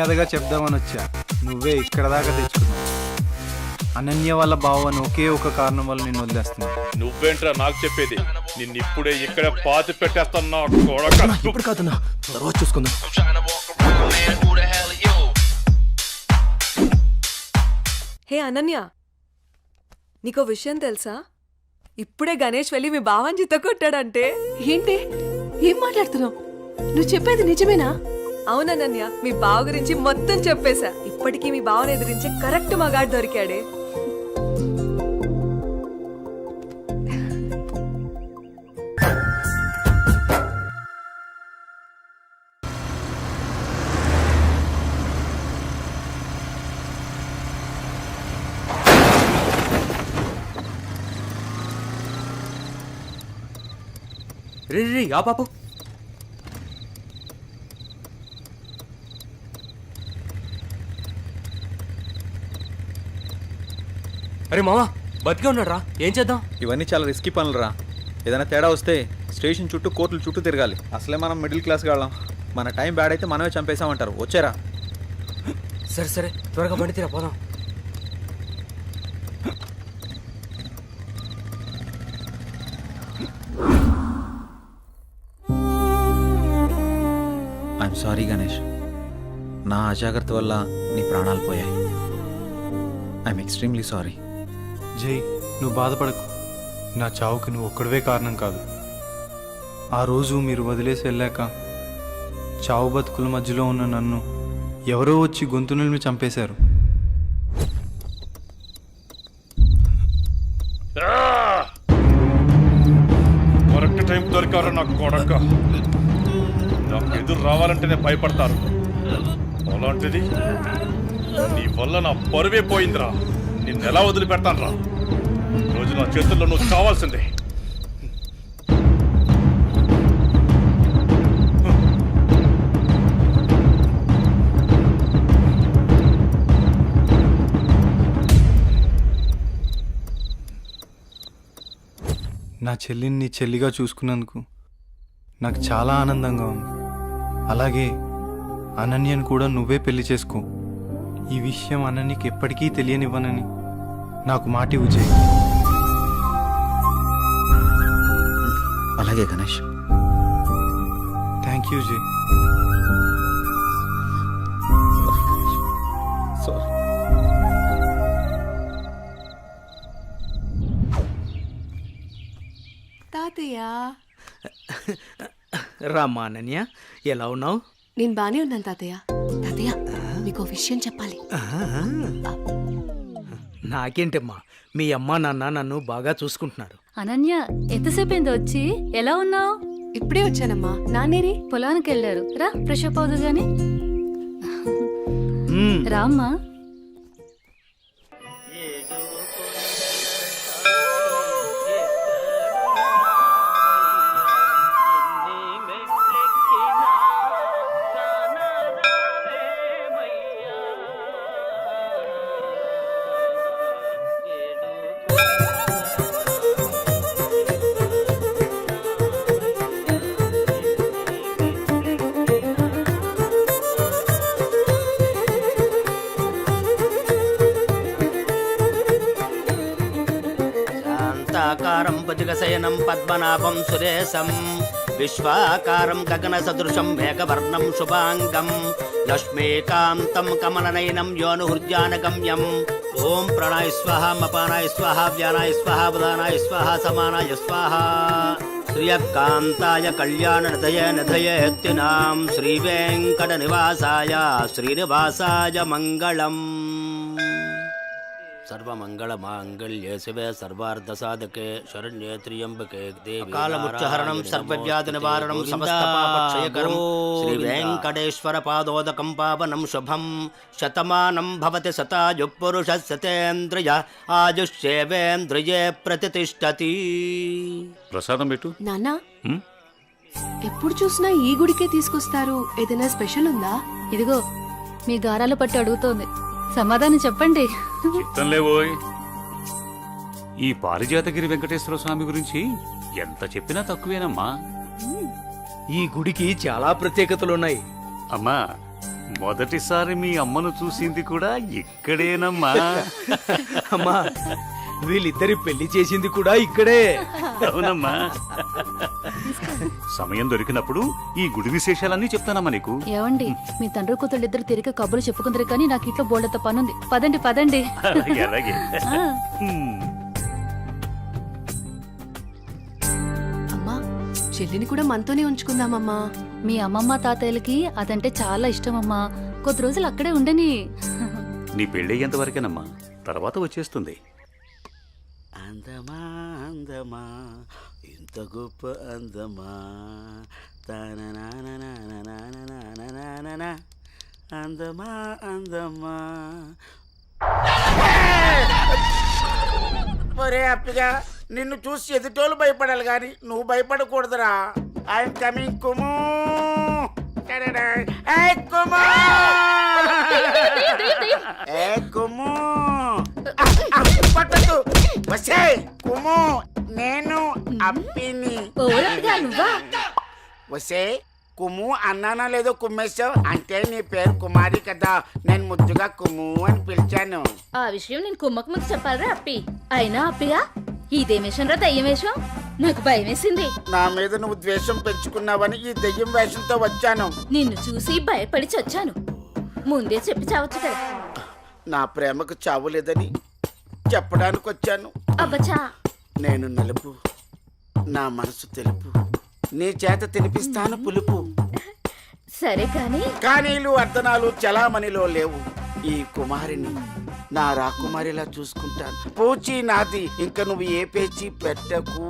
మర్యాదగా చెప్దామని వచ్చా, నువ్వే ఇక్కడ దాకా తెచ్చుకున్నావు. అనన్య వాళ్ళ బావ అని ఒకే ఒక కారణం వల్ల నేను వదిలేస్తున్నా. నువ్వేంట్రా నాకు చెప్పేది? నిన్నిప్పుడే ఇక్కడ పాతి పెట్టేస్తున్నా. ఇప్పుడు కాదన్నా, తర్వాత చూసుకుందాం. హే అనన్య, నీకో విషయం తెలుసా? ఇప్పుడే గణేష్ వెళ్ళి మీ బావని చిత్త కొట్టాడంటే. ఏంటి? ఏం మాట్లాడుతున్నావు? నువ్వు చెప్పేది నిజమేనా? అవునన్నయ్య, మీ బావ గురించి మొత్తం చెప్పేశా. ఇప్పటికీ మీ బావని ఎదిరించే కరెక్ట్ మగాడు దొరికాడే. రే రే ఆ పాపు, అరే మామా బతికే ఉన్నాడు. ఏం చేద్దాం? ఇవన్నీ చాలా రిస్కీ పనులు రా. ఏదైనా తేడా వస్తే స్టేషన్ చుట్టూ కోర్టుల చుట్టూ తిరగాలి. అసలే మనం మిడిల్ క్లాస్ వాళ్ళం. మన టైం బ్యాడ్ అయితే మనమే చంపేసామంటారు. వచ్చారా? సరే సరే, త్వరగా బండి తీరా, పోదాం. ఐఎమ్ సారీ గణేష్, నా అజాగ్రత్త వల్ల నీ ప్రాణాలు పోయాయి. I'm extremely sorry. జై, నువ్వు బాధపడకు. నా చావుకి నువ్వు ఒక్కడవే కారణం కాదు. ఆ రోజు మీరు వదిలేసి వెళ్ళాక చావు బతుకుల మధ్యలో ఉన్న నన్ను ఎవరో వచ్చి గొంతు నిలిమి చంపేశారు. కరెక్ట్ టైం దొరికారు నాకు కొడక. నాకు ఎదురు రావాలంటేనే భయపడతారు. అలాంటిది నీ వల్ల నా పరువే పోయిందిరా. నిన్నెలా వదిలిపెడతాను రా? రోజు నా చేతుల్లో నువ్వు కావాల్సిందే. నా చెల్లిని నీ చెల్లిగా చూసుకున్నందుకు నాకు చాలా ఆనందంగా ఉంది. అలాగే అనన్యను కూడా నువ్వే పెళ్లి చేసుకో. ఈ విషయం అనన్యకి ఎప్పటికీ తెలియనివ్వనని నాకు మాట ఇవ్వు జై. అలాగే గణేష్. థ్యాంక్ యూ జై. సారీ. తాతయ్య, రామ్మా అనన్య, ఎలా ఉన్నావు? నేను బానే ఉన్నాను తాతయ్య. తాతయ్య, మీకు విషయం చెప్పాలి. నాకేంటమ్మా, మీ అమ్మ నాన్న నన్ను బాగా చూసుకుంటున్నారు. అనన్య, ఎంతసేపు అయింది వచ్చి? ఎలా ఉన్నావు? ఇప్పుడే వచ్చానమ్మా. నానేరి పొలానికి వెళ్ళారు. రా, ఫ్రెష్ అప్ అవుదు గాని. రామ్మా. శాంతాకారం భుజగశయనం పద్మనాభం సురేశం విశ్వాకారం గగన సదృశం మేఘవర్ణం శుభాంగం లక్ష్మీకాంతం కమలనయనం యోనుహృద్యానగమ్యం. ఓం ప్రాణాయ స్వాహ, మపానాయ స్వాహ, వ్యానాయ స్వాహ, ఉదానాయ స్వాహ, సమానాయ స్వాహ. శ్రియకాంతాయ కళ్యాణ నిధయేత్తినాం శ్రీవేంకట నివాసాయ శ్రీనివాసాయ మంగళం. సర్వమంగళ మాంగళ్యే శివే సర్వార్థ సాధకే శరణ్యే త్ర్యంబకే దేవి కాలముచ్చహరణం సర్వవ్యాధి నివారణం సమస్త పాపక్షయకరం శ్రీ వెంకటేశ్వర పాదోదకం పావనం శుభం. శతమానం భవతి శతాయు పురుష శతేంద్రియ ఆయుష్యేవేంద్రియే ప్రతిష్టతి. ప్రసాదం పెట్టు. నాన్న, ఎప్పుడు చూసినా ఈ గుడికే తీసుకొస్తారు. ఏదైనా స్పెషల్ ఉందా? ఇదిగో మీ గారాల పట్టి అడుగుతోంది, సమాధానం చెప్పండి. చిత్తంలేవోయ్. ఈ పారిజాతగిరి వెంకటేశ్వర స్వామి గురించి ఎంత చెప్పినా తక్కువేనమ్మా. ఈ గుడికి చాలా ప్రత్యేకతలున్నాయి. అమ్మా, మొదటిసారి మీ అమ్మను చూసింది కూడా ఇక్కడేనమ్మా. అమ్మా వీళ్ళిద్దరి పెళ్లి చేసింది కూడా ఇక్కడే. అవునమ్మా. సమయం దొరికినప్పుడు ఈ గుడి విశేషాలన్నీ చెప్తానమ్మా నీకు. ఏవండి మీ తండ్రి కూతుళ్ళు ఇద్దరు తిరిగి కబుర్లు చెప్పుకుందరు కానీ నాకు ఇంట్లో బోల్డంత పనుంది. పదండి పదండి. అలాగే అలాగే. అమ్మా చెల్లిని కూడా మనతోనే ఉంచుకుందామమ్మా. మీ అమ్మమ్మ తాతయ్యలకి అదంటే చాలా ఇష్టం అమ్మా. కొద్ది రోజులు అక్కడే ఉండని. నీ పెళ్ళయ్యేంత వరకేనమ్మా, తర్వాత వచ్చేస్తుంది. అందమా అందమా ఇంత గొప్ప అందమా అందమా అందమా. ఒరే అప్పిగా, నిన్ను చూసి ఎదుటోళ్ళు భయపడాలి కానీ నువ్వు భయపడకూడదురా. I'm coming కుము. పట్టద్దు వసే కుము. నేను అప్పిని. వసే కుము అన్నానా లేదో కుమ్మేశావు అంటే నీ పేరు కుమారి కదా. నేను ముద్దుగా కుము అని పిలిచాను. ఆ విషయం నేను కుమ్మకు ముందు చెప్పాలరా అప్పి. అయినా అప్పిగా ఇదేం వేషం రా, దయ్యం వేషం. నాకు భయం వేసింది. నా మీద నువ్వు ద్వేషం పెంచుకున్నావని ఈ దెయ్యం వేషంతో వచ్చాను. నిన్ను చూసి భయపడి చచ్చాను. ముందే చెప్పి చావచ్చు కదా. నా ప్రేమకు చావు లేదని చెప్పడానికి వచ్చాను. అబ్బచా నేను నలుపు, నా మనసు తెలుపు. నీ చేత తినిపిస్తాను పులుపు. సరే కానీ కానీలు అర్ధనాలు చలామణిలో లేవు. ఈ కుమారిని నా రాకుమారిలా చూసుకుంటాను. పూచి నాది, ఇంక నువ్వు ఏ పేచి పెట్టకు.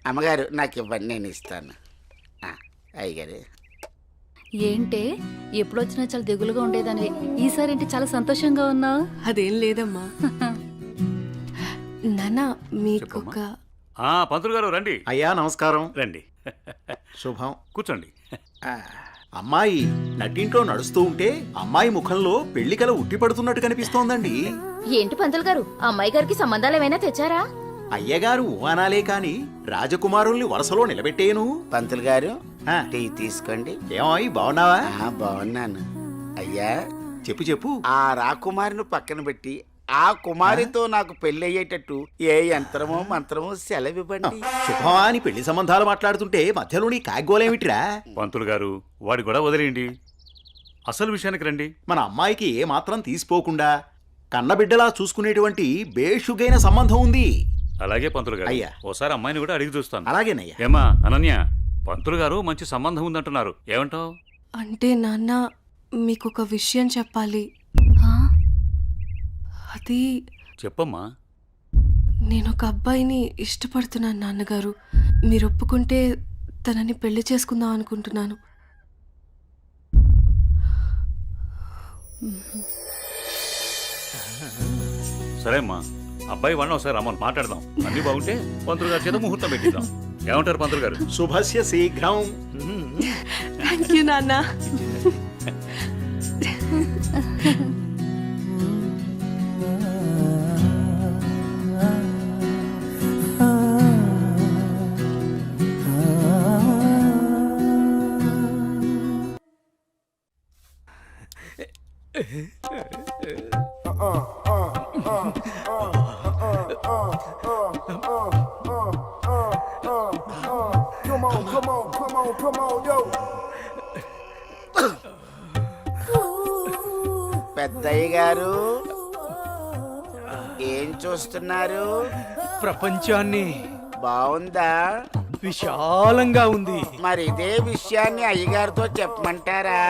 అమ్మగారు నాకు ఇవ్వండి, నేను ఇస్తాను. అయ్యగారు ఏంటే ఎప్పుడొచ్చినా చాలా దిగులుగా ఉండేదాన్ని. ఈసారి ఏంటి చాలా సంతోషంగా ఉన్నావు? అదేం లేదమ్మా. నాన్న మీకొక పంతులు గారు రండి. అయ్యా నమస్కారం. రండి. శుభం. కూర్చోండి. అమ్మాయి నట్టింట్లో నడుస్తూ ఉంటే అమ్మాయి ముఖంలో పెళ్లికల ఉట్టిపడుతున్నట్టు కనిపిస్తోందండి. ఏంటి పంతులు గారు, అమ్మాయి గారికి సంబంధాలు ఏమైనా తెచ్చారా? అయ్యగారు ఊహనాలే కాని రాజకుమారుల్ని వరుసలో నిలబెట్టేను. పంతులు గారు టీ తీసుకోండి. ఏమాయి బాగున్నావా? బాగున్నాను. అయ్యా చెప్పు చెప్పు. ఆ రాకుమారిని పక్కన పెట్టి ఆ కుమారితో నాకు పెళ్లి అయ్యేటట్టు ఏ యంత్రమో మంత్రమో సెలవివ్వండి. శుభమా అని పెళ్లి సంబంధాలు మాట్లాడుతుంటే మధ్యలో నీ కాగ్గోలేమిట్రా? పంతులు గారు వాడి కూడా వదిలేయండి, అసలు విషయానికి రండి. మన అమ్మాయికి ఏ మాత్రం తీసిపోకుండా కన్నబిడ్డలా చూసుకునేటువంటి బేషుగైన సంబంధం ఉంది. అలాగే పంతులు గారు. అయ్యా. ఓసారి అమ్మాయిని కూడా అడిగి చూస్తాను. అలాగేనయ్యా. ఏమా అనన్య, పంతులు గారు మంచి సంబంధం ఉందంటున్నారు, ఏమంటావు? అంటే నాన్న మీకొక విషయం చెప్పాలి. అది చెప్పమ్మా. నేను ఒక అబ్బాయిని ఇష్టపడుతున్నాను నాన్నగారు. మీరు ఒప్పుకుంటే తనని పెళ్లి చేసుకుందాం అనుకుంటున్నాను. సరే అమ్మా, అబ్బాయి వాడిని ఒకసారి రమ్మని మాట్లాడదాం. అన్ని బాగుంటే పంతులు గారి చేత ముహూర్తం పెట్టిద్దాం. ఏమంటారు పంతులు గారు? శుభస్య శీఘ్రం. థ్యాంక్ యూ నాన్న. పెద్దయ్య గారు ఏం చూస్తున్నారు? ప్రపంచాన్ని. బాగుందా? విశాలంగా ఉంది. మరి ఇదే విషయాన్ని అయ్యగారితో చెప్పమంటారా?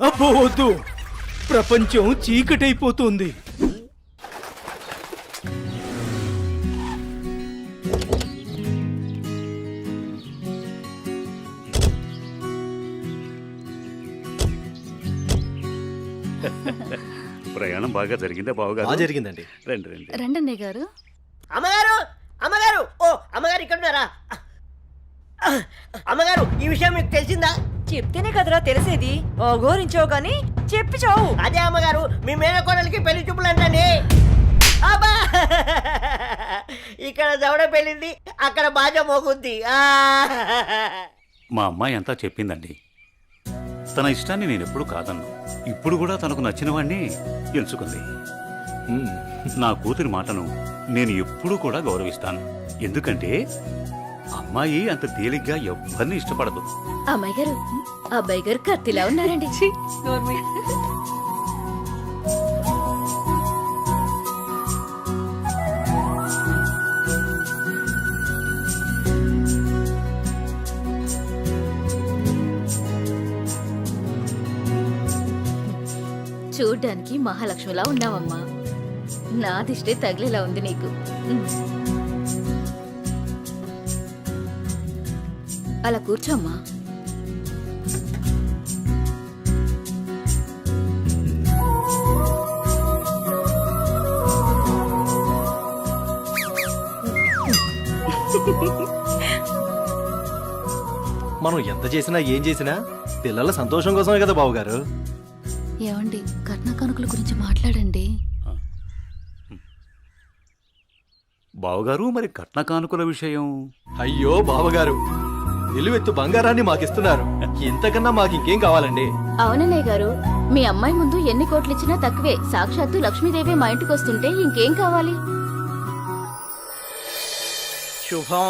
అబ్బో వద్దు, ప్రపంచం చీకటైపోతుంది. ప్రయాణం బాగా జరిగిందా బావగారు? జరిగిందండి. రండి రండి. రండి గారు. అమ్మగారు, అమ్మగారు, ఓ అమ్మగారు ఇక్కడ ఉన్నారా? అమ్మగారు, ఈ విషయం మీకు తెలిసిందా? చెప్తేనే కదరా తెలిసేది. ఓ గోరించావు గాని చెప్పి చావు. అదే అమ్మగారు, మీ మేనకోడలికి పెళ్లి చూపులు అంటండి. అబ్బా ఇక్కడ దవడ పెళ్ళింది, అక్కడ బాజ మోగుద్ది. మా అమ్మాయి అంతా చెప్పిందండి. తన ఇష్టాన్ని నేను ఎప్పుడు కాదన్ను. ఇప్పుడు కూడా తనకు నచ్చిన వాడిని ఎంచుకుంది. నా కూతురి మాటను నేను ఎప్పుడూ కూడా గౌరవిస్తాను. ఎందుకంటే అమ్మాయి అంత తేలిగ్గా ఎవ్వరిని ఇష్టపడదు. అమ్మాయి గారు, అబ్బాయి గారు కత్తిలా ఉన్నారండి. చూడ్డానికి మహాలక్ష్మిలా ఉన్నావమ్మా. నా దిష్టే తగిలేలా ఉంది నీకు. అలా కూర్చోమ్మా. మనం ఎంత చేసినా ఏం చేసినా పిల్లల సంతోషం కోసమే కదా బావగారు. ఏమండి, కట్న కానుకల గురించి మాట్లాడండి. బావగారు, మరి కట్న కానుకల విషయం? అయ్యో బావగారు, నిలువెత్తు బంగారాన్ని మాకిస్తున్నారు. ఇంతకన్నా మాకు ఇంకేం కావాలండి? అవునన్నయ్య గారు, మీ అమ్మాయి ముందు ఎన్ని కోట్లు ఇచ్చినా తక్కువే. సాక్షాత్తు లక్ష్మీదేవి మా ఇంటికి వస్తుంటే ఇంకేం కావాలి? శుభం.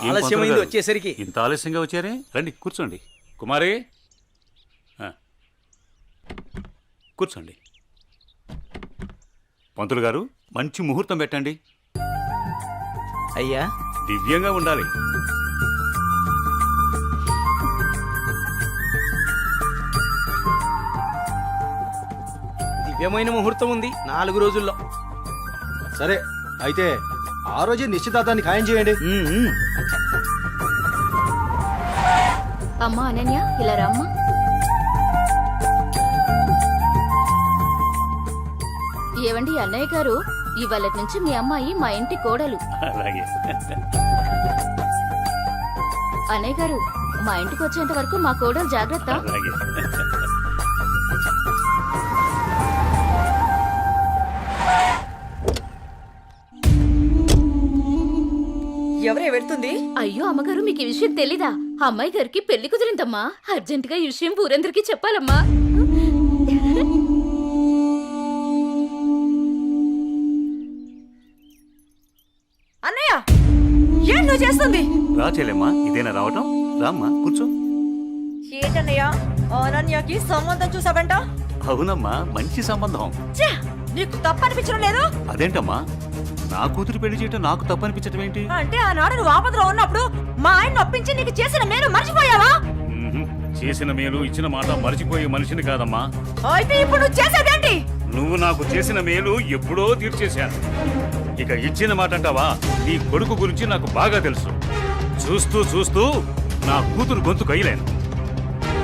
ఏం ఆలస్యమైంది పంతులు గారు? వచ్చేసరికి. ఇంత ఆలస్యంగా వచ్చారే? రండి కూర్చోండి. కుమారి కూర్చోండి. పంతులు గారు, మంచి ముహూర్తం పెట్టండి. అయ్యా, దివ్యంగా ఉండాలి. దివ్యమైన ముహూర్తం ఉంది 4 రోజుల్లో. సరే అయితే ఆ రోజే నిశ్చితార్థాన్ని ఖాయం చేయండి. అమ్మా అనన్య, ఇలా రామ్మా. ఏవండి అన్నయ్య గారు, ఇవాళ నుంచి మీ అమ్మాయి మా ఇంటి కోడలు. అలాగే. అన్నయ్య గారు, మా ఇంటికి వచ్చేంత వరకు మా కోడలు జాగ్రత్త. అలాగే. ఎవరే వెళ్తుంది? అయ్యో అమ్మగారు, మీకు ఈ విషయం తెలీదా? అమ్మాయి గారికి పెళ్లి కుదిరిందమ్మా. అర్జెంటుగా ఈ విషయం ఊరందరికీ చెప్పాలమ్మా. అన్నయ్య, ఏం నువ్వు చేస్తుంది? రా చెల్లెమ్మా, ఇదేనా రావటం? రామ్మా కూర్చో. ఏంటన్నయ్య, అనన్యకి సంబంధం చూసావంట? అవునమ్మా, మంచి సంబంధం. ఛే, నీకు తప్పనిపించడం లేదు? అదేంటమ్మా, నా కూతురు పెళ్లి చేయటం నాకు తప్పనిపించటం ఏంటి? అంటే ఆనాడు నువ్వు ఆపదలో ఉన్నప్పుడు మా ఆయన ఒప్పించి నీకు చేసిన మేలు మర్చిపోయావా? చేసిన మేలు ఇచ్చిన మాట మర్చిపోయే మనిషిని కాదమ్మా. అయితే ఇప్పుడు నువ్వు చేసేదేంటి? నువ్వు నాకు చేసిన మేలు ఎప్పుడో తీర్చేశాను. ఇక ఇచ్చిన మాట అంటావా? నీ కొడుకు గురించి నాకు బాగా తెలుసు. చూస్తూ చూస్తూ నా కూతురు గొంతు కయ్యలేను.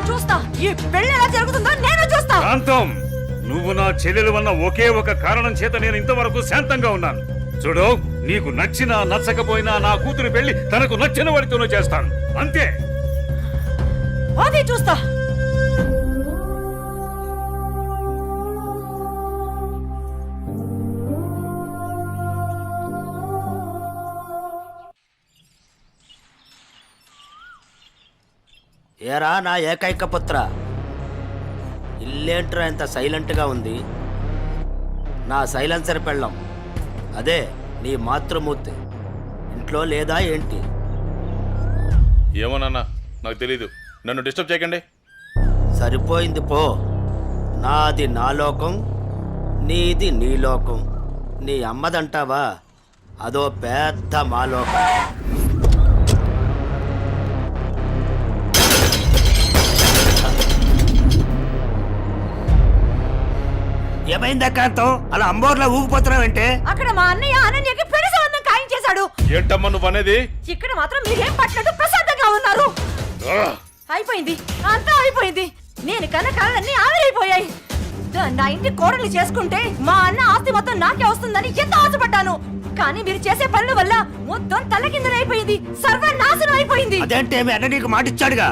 చూస్తా, ఈ పెళ్లి ఎలా జరుగుతుందో నేను చూస్తా. శాంతం, నువ్వు నా చెల్లెలు వల్ల ఒకే ఒక కారణం చేత నేను ఇంతవరకు శాంతంగా ఉన్నాను. చూడు, నీకు నచ్చినా నచ్చకపోయినా నా కూతురు పెళ్లి తనకు నచ్చిన వాడితోనే చేస్తాను, అంతే. అది చూస్తా. ఏరా నా ఏకైక పుత్ర, ఇల్లేంట్రా ఇంత సైలెంట్గా ఉంది? నా సైలెన్సర్ పెళ్ళం, అదే నీ మాతృమూర్తి ఇంట్లో లేదా ఏంటి? ఏమో నాన్న, నాకు తెలీదు. నన్ను డిస్టర్బ్ చేయకండి. సరిపోయింది పో. నాది నా లోకం, నీది నీ లోకం. నీ అమ్మదంటావా? అదో పెద్ద మాలోకం. ఏమైందా కాంతం, అలా అంబోర్లా ఊగిపోతున్నావంటే? అక్కడ మా అన్నయ్య అనన్యకి పెళ్లి సంబంధం ఖాయం చేశాడు. ఏంటమ్మా నువ్వు అనేది? ఇక్కడ మాత్రం మీరేం పట్టినట్టు ప్రశాంతంగా ఉన్నారు. అయిపోయింది, అంతా అయిపోయింది. నేను కన్న కళ్ళన్నీ ఆవిరైపోయాయి. నా ఇంటి కోడలు చేసుకుంటే మా అన్న ఆస్తి మొత్తం నాకే వస్తుందని ఎంతో ఆశపడ్డాను. కానీ మీరు చేసే పనుల వల్ల మొత్తం తలకిందులైపోయింది, సర్వనాశనం అయిపోయింది. అదేంటే మీ అన్న నీకు మాట ఇచ్చాడుగా?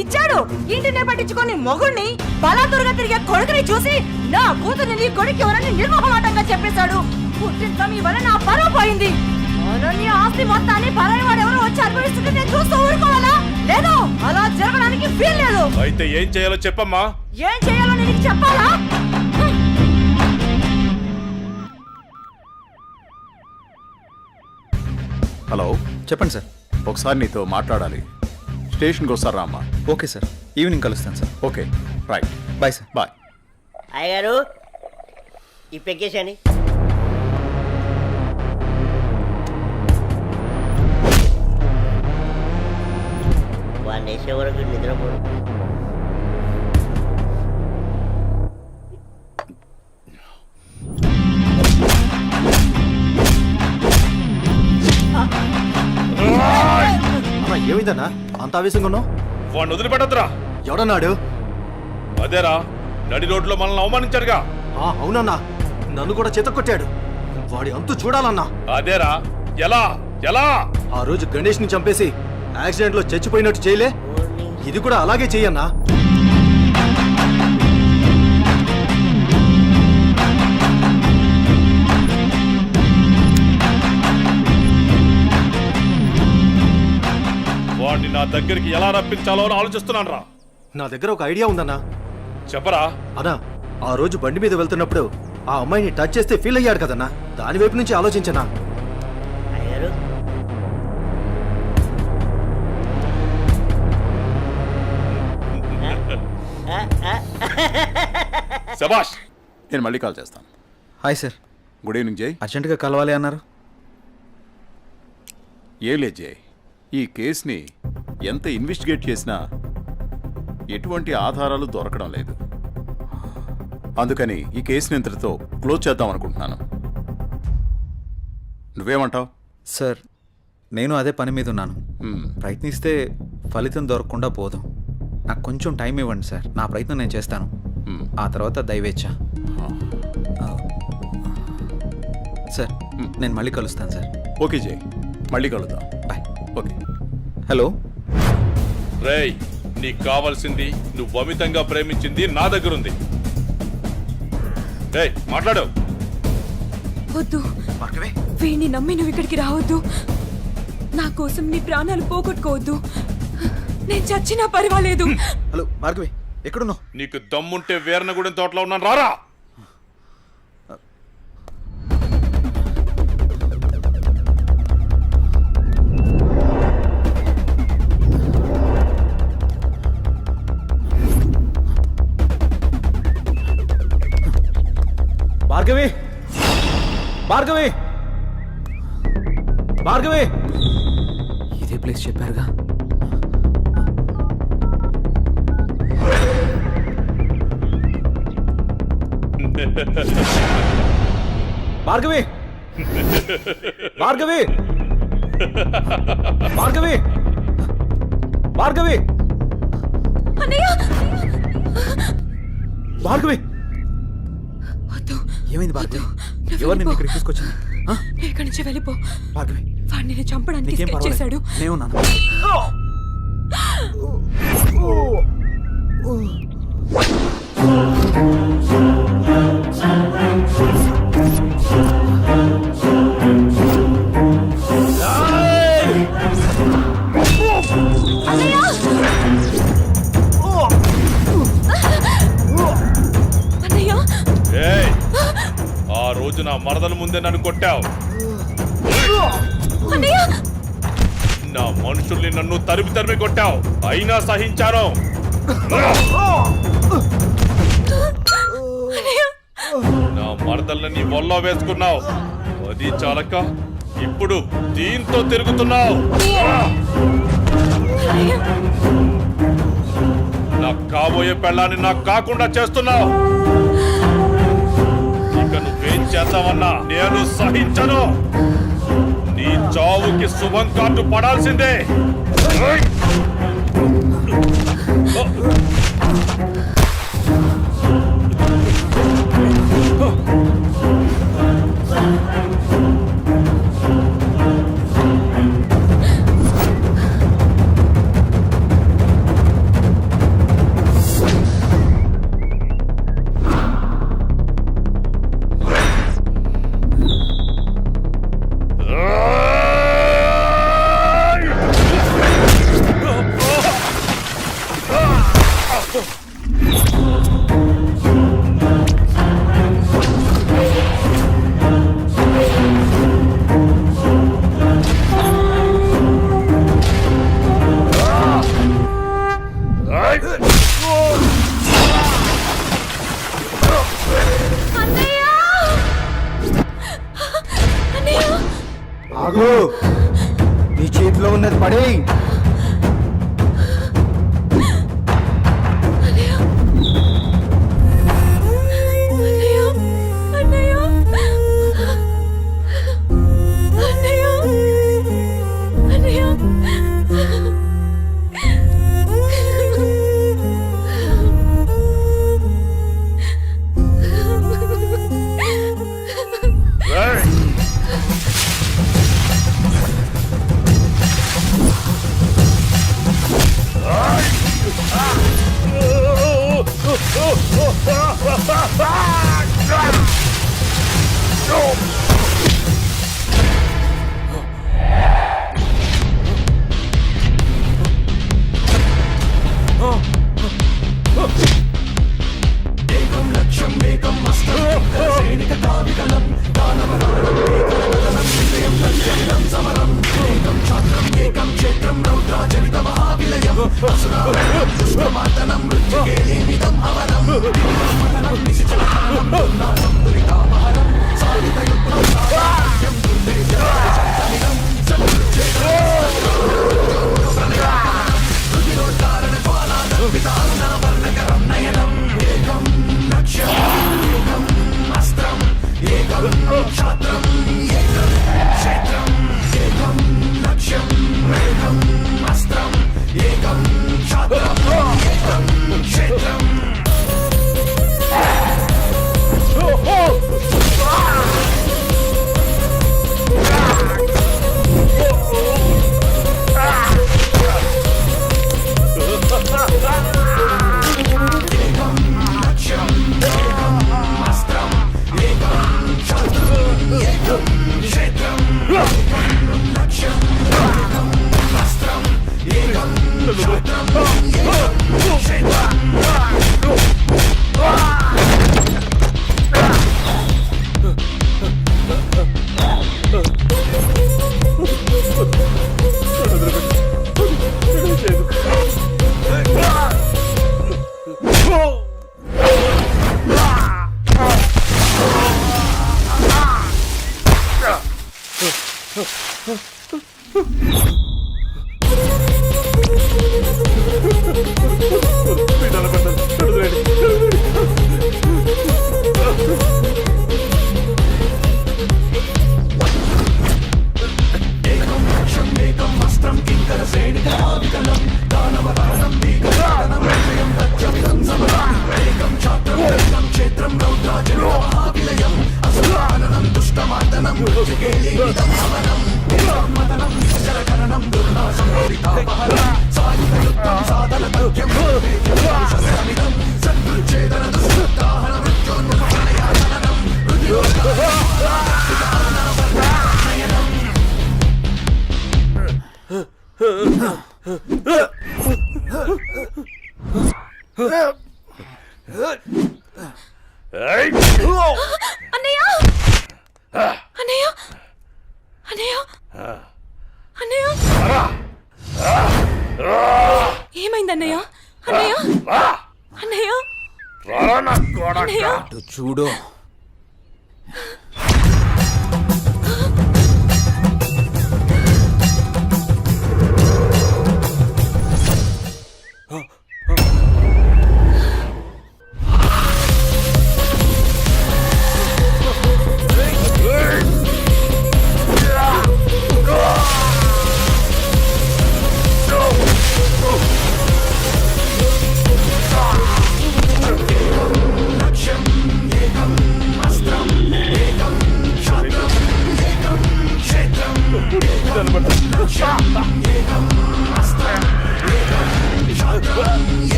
ఇచ్చాడు. ఇంటినే పట్టించుకొని మొగుణ్ణి బలాదురుగా తిరిగే కొడుకుని చూసి నా కూతుర్ని నీ కొడుకు ఎవరని నిర్మోహమాటంగా చెప్పేశాడు. పుట్టింట్లో మీ వల్ల నా పరువు పోయింది. నీ ఆస్తి మొత్తాన్ని పరాయి వాడు ఎవరో వచ్చి అనుభవిస్తుంటే నేను చూస్తూ ఊరుకోవాలా? లేదు, అలా జరగడానికి వీల్లేదు. అయితే ఏం చేయాలో చెప్పమ్మా. ఏం చేయాలో నేను నీకు చెప్పాలా? హలో, చెప్పండి సార్. ఒకసారి నీతో మాట్లాడాలి. స్టేషన్కి వస్తారా అమ్మా? ఓకే సార్, ఈవినింగ్ కలుస్తాను sir. Okay, right. Bye sir. Bye. అయ్యగారు ఈ పెగ్గేసండి. వాడిని వేసే వరకు నిద్రపోడు. ఏమైందన్నా అంత ఆవేశంగా ఉన్నావు? వాడిని వదిలిపెట్టద్దురా. ఎవడన్నాడు? అదేరా, నడి రోడ్లో మనల్ని అవమానించాడుగా. అవునన్నా, నన్ను కూడా చేతకొట్టాడు. వాడి అంతు చూడాలన్నా. అదేరా, ఎలా ఎలా? ఆ రోజు గణేష్ ని చంపేసి యాక్సిడెంట్ లో చచ్చిపోయినట్టు చేయలే, ఇది కూడా అలాగే చెయ్యన్నా. వాడిని నా దగ్గరికి ఎలా రప్పించాలో అని ఆలోచిస్తున్నాను రా. నా దగ్గర ఒక ఐడియా ఉందన్నా. చెప్పరా. అన్నా, ఆ రోజు బండి మీద వెళ్తున్నప్పుడు ఆ అమ్మాయిని టచ్ చేస్తే ఫీల్ అయ్యాడు కదన్నా, దాని వైపు నుంచి ఆలోచించనా. అయ్యగారు శభాష్. నేను మళ్ళీ కాల్ చేస్తాను. Hi sir. గుడ్ ఈవినింగ్ జై. అర్జెంటుగా కలవాలి అన్నారు. ఏం లేదు జై, ఈ కేసుని ఎంత ఇన్వెస్టిగేట్ చేసినా ఎటువంటి ఆధారాలు దొరకడం లేదు. అందుకని ఈ కేసుని ఇంతటితో క్లోజ్ చేద్దాం అనుకుంటున్నాను. నువ్వేమంటావు? సార్, నేను అదే పని మీద ఉన్నాను. ప్రయత్నిస్తే ఫలితం దొరకకుండా పోదు. నాకు కొంచెం టైం ఇవ్వండి సార్, నా ప్రయత్నం నేను చేస్తాను. ఆ తర్వాత దయవేచ్ఛ. సార్, నేను మళ్ళీ కలుస్తాను సార్. ఓకే జై, మళ్ళీ కలుద్దాం. బాయ్. ఓకే. హలో రేయ్, నీకు కావాల్సింది, నువ్వు అమితంగా ప్రేమించింది నా దగ్గరుంది. రేయ్, మాట్లాడు. వద్దు, వీడిని నమ్మి నువ్వు ఇక్కడికి రావద్దు. నా కోసం నీ ప్రాణాలు పోగొట్టుకోవద్దు. నేను చచ్చినా పర్వాలేదు. హలో భార్గవి, ఎక్కడున్నావు? నీకు దమ్ముంటే వీరనగూడెం తోటలో ఉన్నాను, రారా. భార్గవి, భార్గవి, భార్గవి. ఇదే ప్లేస్ చెప్పారుగా. భార్గవి, భార్గవి, భార్గవి, భార్గవి, భార్గవి. ఏమైంది భార్గవి? ఎవరు నిన్ను ఇక్కడికి తీసుకొచ్చింది? ఇక్కడి నుంచి వెళ్ళిపో భార్గవి. వాడిని నేను చంపడానికి నీకేం స్కెచ్ పర్వాలేదు, చేశాడు. నేనున్నాను. ఏయ్, ఆ రోజు నా మరదల ముందే నన్ను కొట్టావు. నా మనుషుల్ని నన్ను తరిమి తరిమి కొట్టావు, అయినా సహించాను. నా మరదల్ని నీ వల్ల వేసుకున్నావు, అది చాలక ఇప్పుడు దీంతో తిరుగుతున్నావు. నాకు కాబోయే పెళ్ళాన్ని నాకు కాకుండా చేస్తున్నావు. ఇక నువ్వేం చేద్దామన్నా నేను సహించను. నీ చావుకి శుభం కార్డు పడాల్సిందే. అన్నయ్య అన్నయ్య అన్నయ్య అన్నయ్య ఏమైంది అన్నయ్య అన్నయ్య అన్నయ్య అన్నయ్య చూడు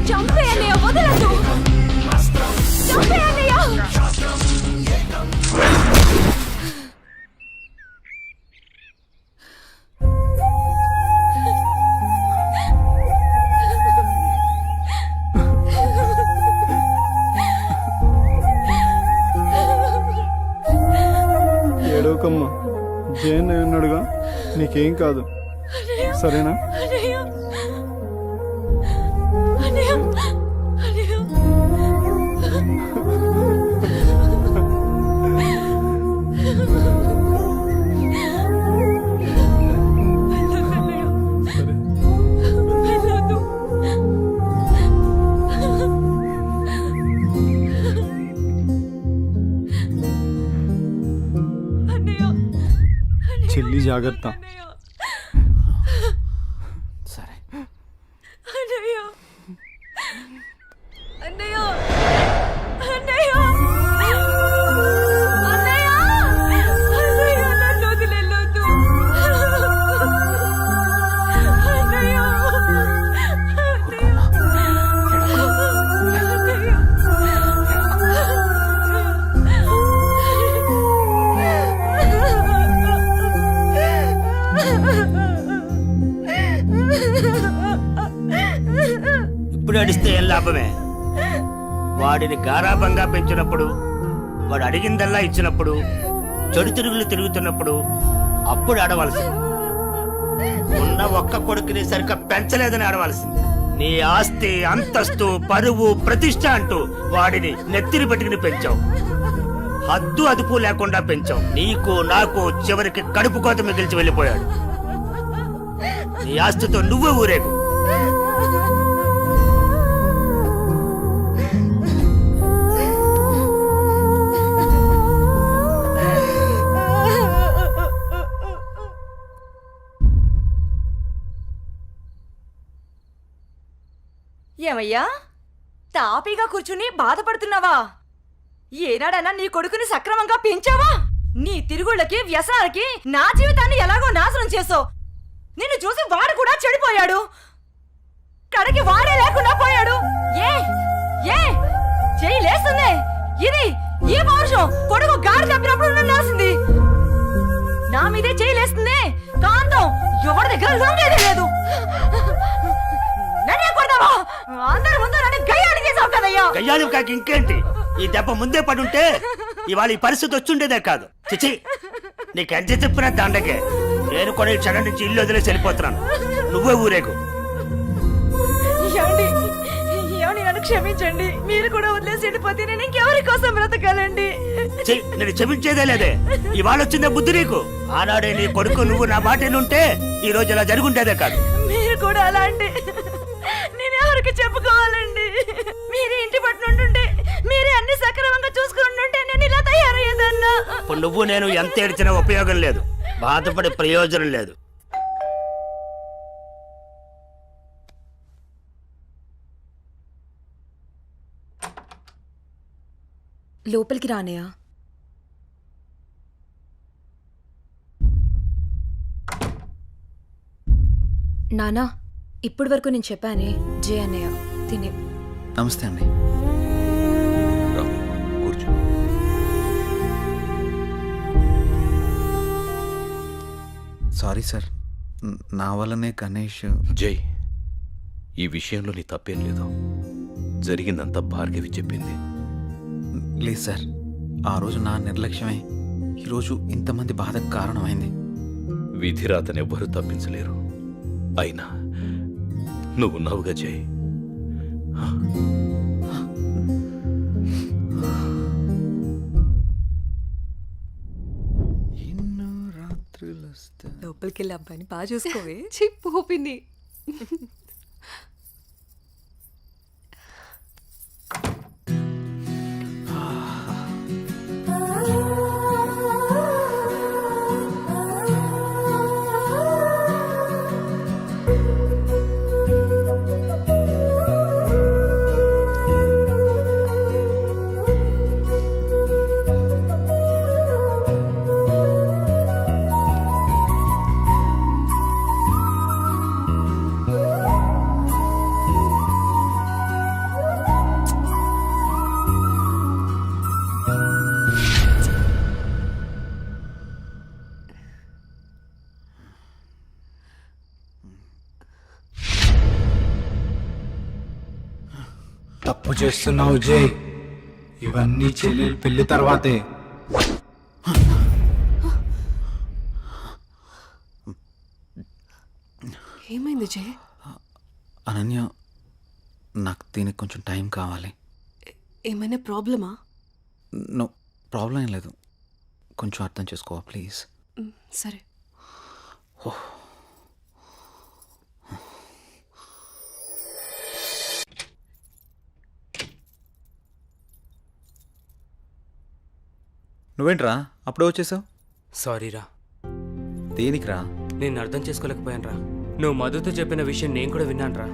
చంపే అన్నయ్య వదలదు చంపే అన్నయ్య ఏడవకమ్మా జైన్ ఉన్నాడుగా, నీకేం కాదు, సరేనా? అన్నయ్య అన్నయ్య అన్నయ్య చెల్లి జాగ్రత్త. సరే అన్నయ్య అన్నయ్య అన్నయ్య అన్నయ్య అన్నయ్య నన్ను వదిలేయొద్దు అన్నయ్య ఇప్పుడు అడిస్తే ఏం లాభమే? వాడిని గారాబంగా పెంచినప్పుడు, వాడు అడిగిందల్లా ఇచ్చినప్పుడు, చెడు తిరుగులు తిరుగుతున్నప్పుడు అప్పుడు ఆడవలసింది. ఉన్న ఒక్క కొడుకుని సరిగ్గా పెంచలేదని ఆడవలసింది. నీ ఆస్తి, అంతస్తు, పరువు, ప్రతిష్ట అంటూ వాడిని నెత్తిని పెట్టుకుని పెంచావు. హద్దు అదుపు లేకుండా పెంచావు. నీకు నాకు చివరికి కడుపు కోత మిగిల్చి వెళ్ళిపోయాడు. నీ ఆస్తితో నువ్వే ఊరేగు. ఏమయ్యా, తాపీగా కూర్చుని బాధపడుతున్నావా? ఏనాడన్నా నీ కొడుకుని సక్రమంగా పెంచావా? నీ తిరుగుళ్ళకి, వ్యసనాలకి నా జీవితాన్ని ఎలాగో నాశనం చేసావు. నిన్ను చూసి వాడు కూడా చెడిపోయాడు. కడకి వాడే లేకుండా పోయాడు. ఏ ఏ చెయ్యి లేస్తుంది. ఇది ఈ పౌరుషం కొడుకు గారి చెప్పినప్పుడు ఉండాల్సింది. నా మీదే చెయ్యి లేస్తుంది. కాంతం ఎవరి దగ్గర లొంగేదే లేదు. నన్నే కొడతావా? అందరి ముందు నన్ను గయ్యానికి చేసావు కదయ్యా. గయ్యాలు కాక ఇంకేంటి? ఈ దెబ్బ ముందే పడుంటే ఇవాళ ఈ పరిస్థితి వచ్చుండేదే కాదు. చిచి, నీకు ఎంత చెప్పినా దండకే. నేను కూడా ఈ క్షణం నుంచి ఇల్లు వదిలేసి వెళ్ళిపోతున్నాను. నువ్వే ఊరేగు. ఏమండి, ఏమండి, నన్ను క్షమించండి. మీరు కూడా వదిలేసి వెళ్ళిపోతే నేను ఇంకెవరి కోసం బ్రతకాలండి? నేను క్షమించేదే లేదే. ఇవాళ వచ్చిందే బుద్ధి నీకు. ఆనాడే నీ కొడుకు నువ్వు నా మాటనుంటే ఈ రోజు ఇలా జరుగుండేదే కాదు. మీరు కూడా అలా అంటే నేను ఎవరికి చెప్పుకోవాలండి? మీరే ఇంటి పట్టునుంటుంటే, మీరే అన్ని సక్రమంగా చూసుకుంటుంటే నేను ఇలా తయారయ్యేదన్నా. ఇప్పుడు నువ్వు నేను ఎంత ఏడ్చినా ఉపయోగం లేదు. బాధపడే ప్రయోజనం లేదు. లోపలికి రానయ్యా. నానా, ఇప్పటి వరకు నేను చెప్పానే జే అన్నయ్య తినే. నమస్తే అండి. కూర్చో. సారీ సార్, నా వల్లనే గణేష్. జై, ఈ విషయంలో నీ తప్పేం లేదు. జరిగిందంతా భార్గవి చెప్పింది. లేదు సార్, ఆ రోజు నా నిర్లక్ష్యమే ఈరోజు ఇంతమంది బాధకు కారణమైంది. విధిరాతనెవ్వరూ తప్పించలేరు. అయినా నువ్వున్నావుగా జై. లోపలికి వెళ్ళి అబ్బాయిని బాగా చూసుకోవే. చిప్పుపింది. తప్పు చేస్తున్నావు జై. ఇవన్నీ చెల్లెలు పెళ్లి తర్వాతే. ఏమైంది జై? అనన్య, నాకు దీనికి కొంచెం టైం కావాలి. ఏమైనా ప్రాబ్లమా? నో ప్రాబ్లం ఏం లేదు. కొంచెం అర్థం చేసుకోవా ప్లీజ్? సరే. నువ్వేంట్రా అప్పుడే వచ్చేసావు? సారీరా. దేనికిరా? నేను అర్థం చేసుకోలేకపోయానురా. నువ్వు మధుతో చెప్పిన విషయం నేను కూడా విన్నానురా.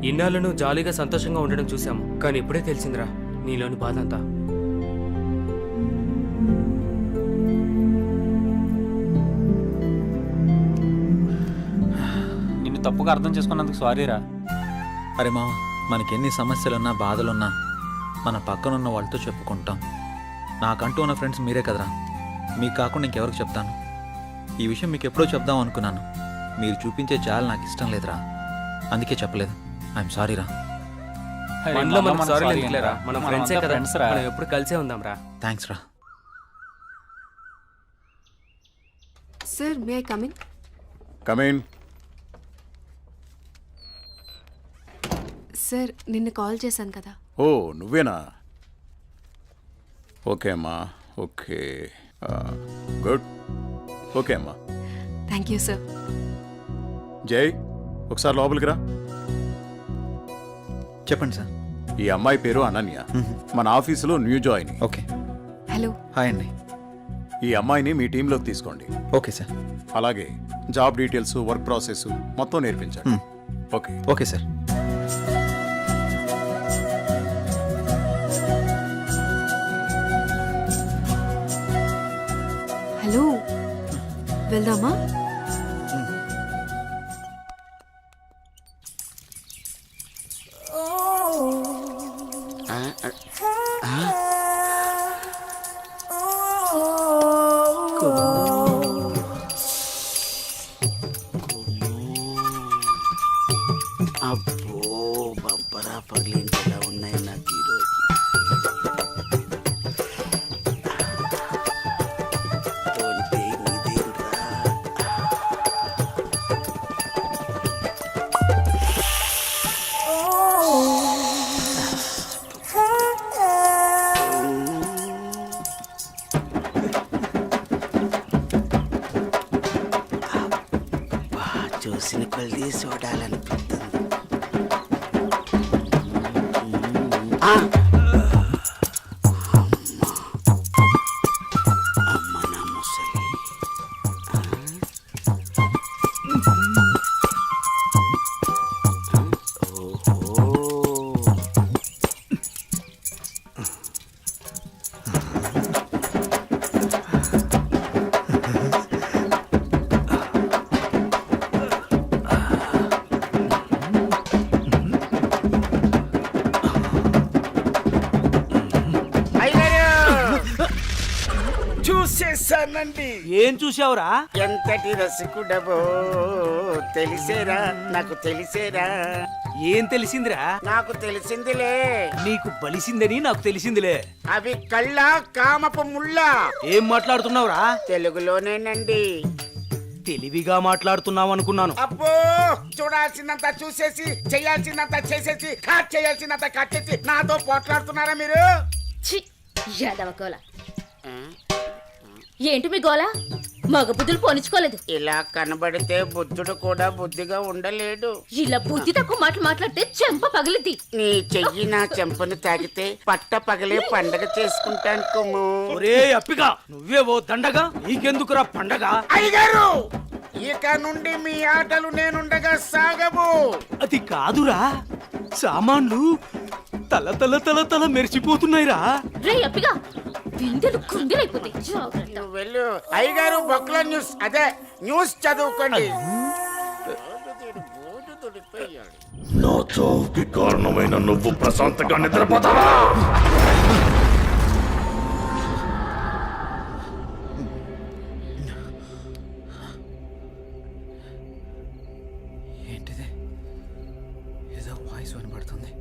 ఇన్నాళ్ళు నువ్వు జాలీగా సంతోషంగా ఉండడం చూసాము, కానీ ఇప్పుడే తెలిసిందిరా నీలోని బాధ అంతా. నిన్ను తప్పుగా అర్థం చేసుకున్నందుకు సారీరా. అరే మామ, మనకెన్ని సమస్యలున్నా బాధలున్నా మన పక్కనున్న వాళ్ళతో చెప్పుకుంటాం. నాకంటూ ఉన్న ఫ్రెండ్స్ మీరే కదరా. మీకు కాకుండా ఇంకెవరికి చెప్తాను? ఈ విషయం మీకు ఎప్పుడో చెప్దాం అనుకున్నాను. మీరు చూపించే జాలి నాకు ఇష్టం లేదురా, అందుకే చెప్పలేదు. ఐఎమ్ సారీ రా. మనలో మన సారీ ఎందుకులేరా, మనం ఫ్రెండ్సే కదా, మనం ఎప్పుడు కలిసే ఉందాం రా. థ్యాంక్స్ రా. Sir may I come in? Come in. Sir నిన్న కాల్ చేశాను కదా. ఓ నువ్వేనా? ఓకే అమ్మా. Okay, good. ఓకే అమ్మా. Thank you sir. జై, ఒకసారి లోపలికి రా. చెప్పండి సార్. ఈ అమ్మాయి పేరు అనన్య, మన ఆఫీసులో new join. Okay. Hello. Hi అండి. ఈ అమ్మాయిని మీ టీంలోకి తీసుకోండి. Okay sir. అలాగే జాబ్ డీటెయిల్స్, వర్క్ ప్రాసెస్ మొత్తం నేర్పించండి. ఓకే. Okay sir. హలో, వెళ్దామా? అబ్బో, బంపరా పగిలించేలా ఉన్నాయి నాకు ఈరోజు. చూసిన కొలిది చూడాలనిపిస్తుంది. అమ్మ నా ముసలి. చూసేసానండి. ఏం చూసావురా? ఎంతటి రసికుడవో తెలిసేరా, నాకు తెలిసేరా. ఏం తెలిసిందిరా? నాకు తెలిసిందిలే. నీకు బలిసిందని నాకు తెలిసిందిలే. అవి కళ్ళ కామపు ముళ్ళ. ఏం మాట్లాడుతున్నావురా? తెలుగులోనేనండి. తెలివిగా మాట్లాడుతున్నావు అనుకున్నాను. అబ్బో, చూడాల్సిందంతా చూసేసి, చేయాల్సిందంతా చేసేసి, కట్ చేయాల్సిందంతా కట్ చేసి నాతో పోట్లాడుతున్నారా మీరు? యాదవకోల ఏంటి మీ గోల? మగ బుద్ధులు పోనిచ్చుకోలేదు. ఇలా కనబడితే బుద్ధుడు కూడా బుద్ధిగా ఉండలేడు. ఇలా బుద్ధి తక్కువ మాటలు మాట్లాడితే చెంప పగిలిద్ది. నీ చెయ్యి నా చెంపను తాకితే పట్ట పగలే పండగ చేసుకుంటాను కుమ్ము. ఒరే అప్పిగా, నువ్వే ఓ దండగా, నీకెందుకురా పండగ? అయ్యగారు, ఇక నుండి మీ ఆటలు నేనుండగా సాగవు. అది కాదురా, సామాన్లు తల తల తల తల మెరిసిపోతున్నాయిరా. రే అప్పిగా, బిందెలు కుంగిలైపోతాయి. నువ్వు వెళ్ళు. అయ్యగారు, బొక్కల న్యూస్, అదే న్యూస్ చదువుకోండి. నా చావుకి కారణమైన నువ్వు ప్రశాంతంగా నిద్రపోతావా? ఏంటిది? ఏదో వాయిస్ వినబడుతుంది.